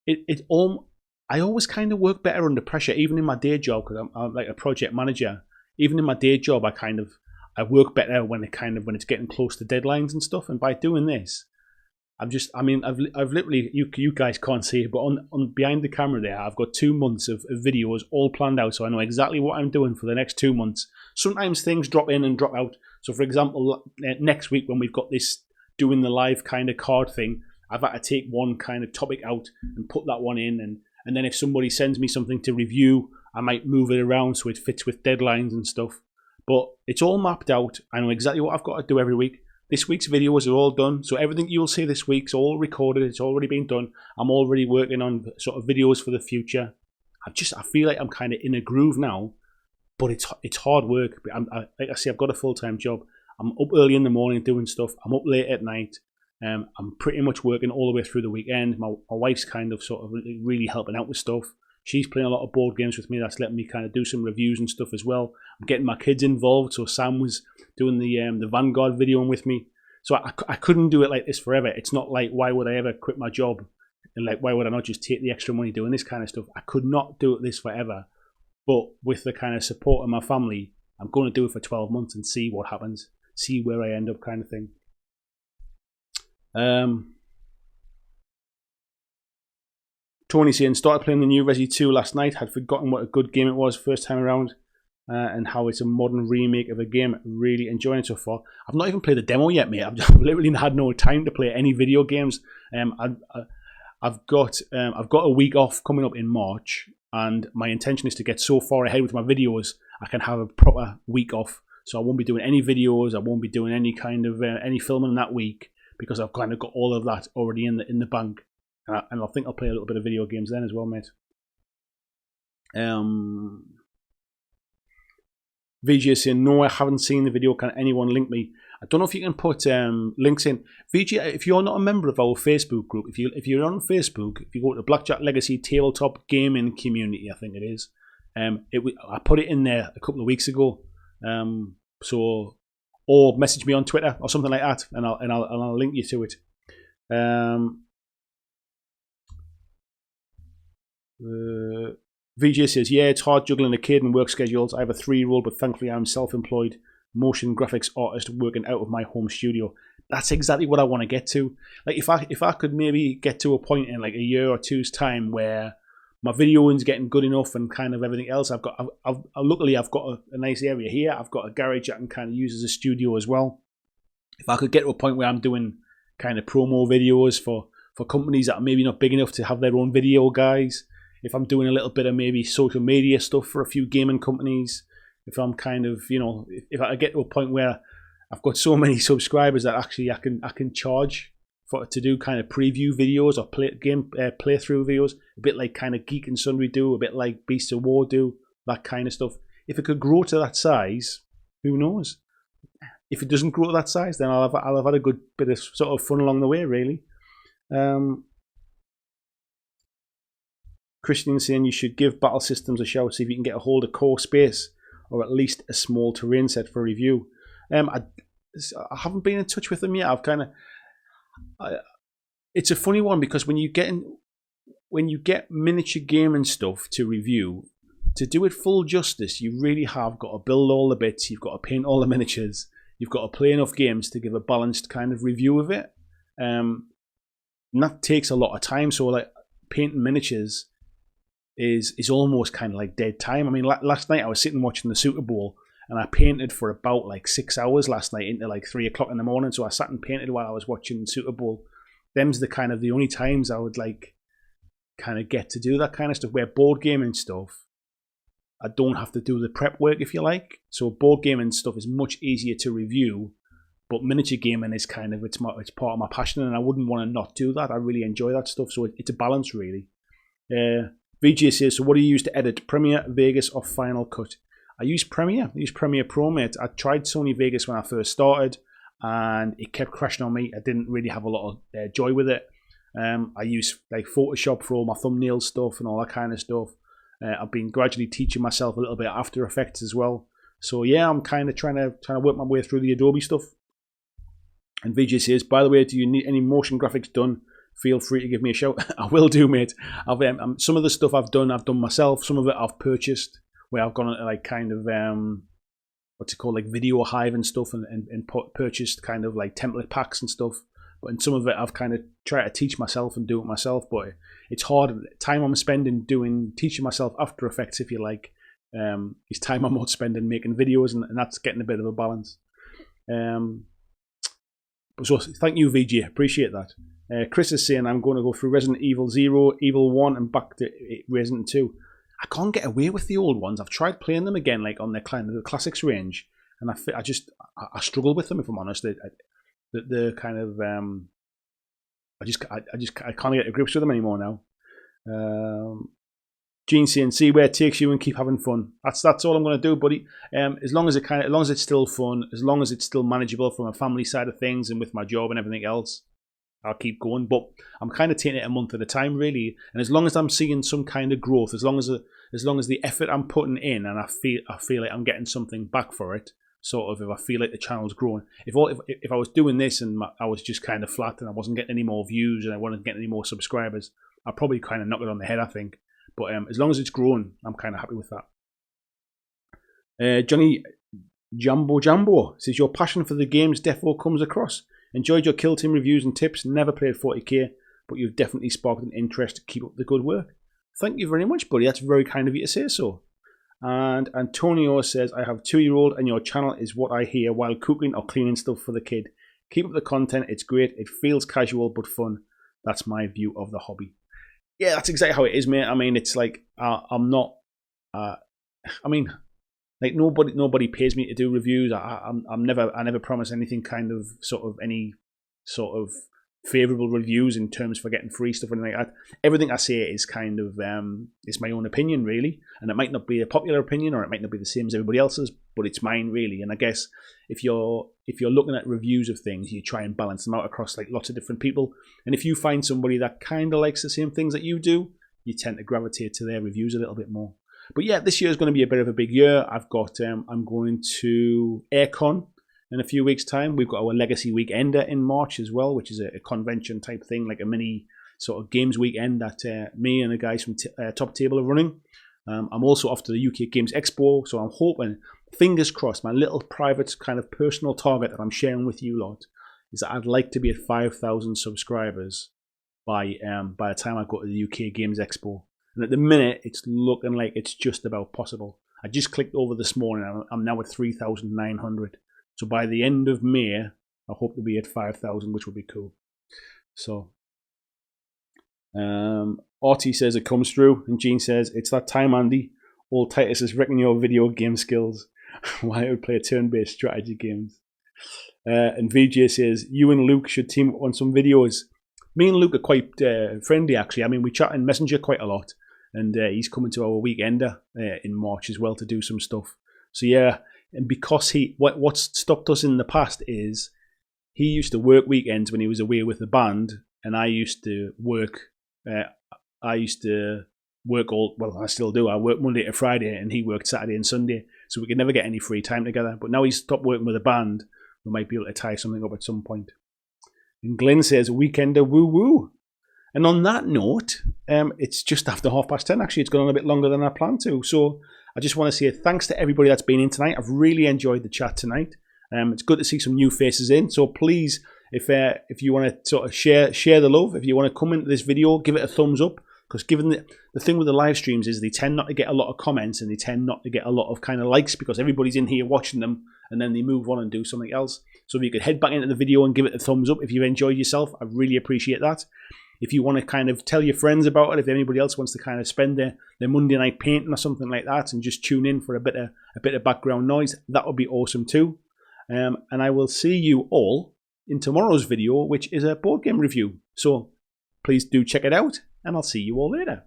I always kind of work better under pressure, even in my day job, because I'm like a project manager. Even in my day job, I work better when it's getting close to deadlines and stuff. And by doing this, I've literally, you guys can't see it, but on behind the camera there, I've got 2 months of videos all planned out, so I know exactly what I'm doing for the next 2 months. Sometimes things drop in and drop out. So for example, next week when we've got this doing the live kind of card thing, I've had to take one kind of topic out and put that one in, and then if somebody sends me something to review, I might move it around so it fits with deadlines and stuff. But it's all mapped out. I know exactly what I've got to do every week. This week's videos are all done, so everything you'll see this week's all recorded. It's already been done. I'm already working on sort of videos for the future. I feel like I'm kind of in a groove now, but it's hard work. Like I say, I've got a full-time job. I'm up early in the morning doing stuff. I'm up late at night. I'm pretty much working all the way through the weekend. My wife's kind of sort of really helping out with stuff. She's playing a lot of board games with me. That's letting me kind of do some reviews and stuff as well. I'm getting my kids involved. So Sam was doing the Vanguard video with me. So I couldn't do it like this forever. It's not like, why would I ever quit my job? And like, why would I not just take the extra money doing this kind of stuff? I could not do this forever. But with the kind of support of my family, I'm going to do it for 12 months and see what happens. See where I end up, kind of thing. Tony saying, started playing the new Resi 2 last night, had forgotten what a good game it was first time around, and how it's a modern remake of a game. Really enjoying it so far. I've not even played the demo yet, mate. I've literally had no time to play any video games. I've got a week off coming up in March, and my intention is to get so far ahead with my videos I can have a proper week off. So I won't be doing any videos. I won't be doing any kind of any filming that week, because I've kind of got all of that already in the bank. And I think I'll play a little bit of video games then as well, mate. VJ is saying, no, I haven't seen the video. Can anyone link me? I don't know if you can put links in. VJ, if you're not a member of our Facebook group, if you're on Facebook, if you go to BlackJack Legacy Tabletop Gaming Community, I think it is. I put it in there a couple of weeks ago. So, or message me on Twitter or something like that, and I'll link you to it. VJ says, yeah, it's hard juggling a kid and work schedules. I have a 3-year-old, but thankfully I'm self-employed motion graphics artist working out of my home studio. That's exactly what I want to get to. Like if I could maybe get to a point in like a year or two's time where my videoing's getting good enough and kind of everything else. Luckily I've got a nice area here. I've got a garage I can kind of use as a studio as well. If I could get to a point where I'm doing kind of promo videos for companies that are maybe not big enough to have their own video guys. If I'm doing a little bit of maybe social media stuff for a few gaming companies, if I'm kind of, if I get to a point where I've got so many subscribers that actually I can charge to do kind of preview videos or playthrough videos, a bit like kind of Geek and Sundry do, a bit like Beasts of War do, that kind of stuff. If it could grow to that size, who knows? If it doesn't grow to that size, then I'll have had a good bit of sort of fun along the way, really. Christian saying you should give Battle Systems a shout, see if you can get a hold of Core Space or at least a small terrain set for review. I haven't been in touch with them yet. It's a funny one because when you get in, when you get miniature gaming stuff to review, to do it full justice, you really have got to build all the bits, you've got to paint all the miniatures, you've got to play enough games to give a balanced kind of review of it. And that takes a lot of time. So like painting miniatures is almost kind of like dead time. I mean, last night I was sitting watching the Super Bowl, and I painted for about like 6 hours last night into like 3 o'clock in the morning. So I sat and painted while I was watching the Super Bowl. Them's the only times I would like kind of get to do that kind of stuff. Where board gaming stuff, I don't have to do the prep work, if you like. So board gaming stuff is much easier to review, but miniature gaming is kind of, it's part of my passion, and I wouldn't want to not do that. I really enjoy that stuff. So it's a balance, really. VJ says, so what do you use to edit? Premiere, Vegas, or Final Cut? I use Premiere. I use Premiere Pro, mate. I tried Sony Vegas when I first started, and it kept crashing on me. I didn't really have a lot of joy with it. I use like Photoshop for all my thumbnail stuff and all that kind of stuff. I've been gradually teaching myself a little bit of After Effects as well. So yeah, I'm kind of trying to work my way through the Adobe stuff. And VJ says, by the way, do you need any motion graphics done? Feel free to give me a shout. I will do, mate. Some of the stuff I've done myself. Some of it I've purchased, where I've gone into like kind of what's it called, like Video Hive and stuff, and purchased kind of like template packs and stuff. But in some of it, I've kind of tried to teach myself and do it myself. But it's hard. Time I'm spending teaching myself After Effects, if you like, is time I'm not spending making videos, and that's getting a bit of a balance. So thank you, VG. Appreciate that. Chris is saying I'm going to go through Resident Evil 0, Evil 1, and back to Resident 2. I can't get away with the old ones. I've tried playing them again, like on the kind of the classics range, and I struggle with them, if I'm honest. The kind of I can't get to grips with them anymore now. Gene saying, see where it takes you and keep having fun. That's all I'm going to do, buddy. As long as it's still fun, as long as it's still manageable from a family side of things and with my job and everything else, I'll keep going. But I'm kind of taking it a month at a time, really. And as long as I'm seeing some kind of growth, as long as the effort I'm putting in, and I feel like I'm getting something back for it, sort of, if I feel like the channel's growing. If I was doing this and I was just kind of flat and I wasn't getting any more views and I wasn't getting any more subscribers, I'd probably kind of knock it on the head, I think. But as long as it's growing, I'm kind of happy with that. Johnny Jambo says, your passion for the games defo comes across. Enjoyed your Kill Team reviews and tips. Never played 40k, but you've definitely sparked an interest to keep up the good work. Thank you very much, buddy. That's very kind of you to say so. And Antonio says, I have a 2-year-old and your channel is what I hear while cooking or cleaning stuff for the kid. Keep up the content. It's great. It feels casual but fun. That's my view of the hobby. Yeah, that's exactly how it is, mate. I mean, it's like I'm not. I mean, like nobody pays me to do reviews. I never promise anything kind of sort of any sort of favorable reviews in terms for getting free stuff or anything like that. Everything I say is kind of it's my own opinion, really, and it might not be a popular opinion or it might not be the same as everybody else's, but it's mine, really. And I guess if you're looking at reviews of things, you try and balance them out across like lots of different people. And if you find somebody that kind of likes the same things that you do, you tend to gravitate to their reviews a little bit more. But yeah, this year is going to be a bit of a big year. I've got I'm going to Aircon in a few weeks' time. We've got our Legacy Weekender in March as well, which is a convention type thing, like a mini sort of games weekend that me and the guys from Top Table are running. I'm also off to the UK Games Expo, so I'm hoping, fingers crossed, my little private kind of personal target that I'm sharing with you lot is that I'd like to be at 5,000 subscribers by the time I go to the UK Games Expo. And at the minute, it's looking like it's just about possible. I just clicked over this morning, and I'm now at 3,900. So by the end of May, I hope to be at 5,000, which would be cool. So, Artie says it comes through, and Gene says, it's that time, Andy. Old Titus is wrecking your video game skills. Why I would play turn-based strategy games. And VJ says, you and Luke should team up on some videos. Me and Luke are quite friendly, actually. I mean, we chat in Messenger quite a lot. And he's coming to our weekender in March as well to do some stuff. So yeah, and because what's stopped us in the past is he used to work weekends when he was away with the band, and I used to work. I still do. I work Monday to Friday, and he worked Saturday and Sunday, so we could never get any free time together. But now he's stopped working with the band, we might be able to tie something up at some point. And Glenn says, weekender woo woo. And on that note, it's just after 10:30. Actually, it's gone on a bit longer than I planned to. So I just want to say thanks to everybody that's been in tonight. I've really enjoyed the chat tonight. It's good to see some new faces in. So please, if you want to sort of share the love, if you want to come into this video, give it a thumbs up. Because given the thing with the live streams is they tend not to get a lot of comments and they tend not to get a lot of kind of likes because everybody's in here watching them and then they move on and do something else. So if you could head back into the video and give it a thumbs up if you enjoyed yourself, I really appreciate that. If you want to kind of tell your friends about it, if anybody else wants to kind of spend their Monday night painting or something like that and just tune in for a bit of background noise, that would be awesome too. And I will see you all in tomorrow's video, which is a board game review. So please do check it out, and I'll see you all later.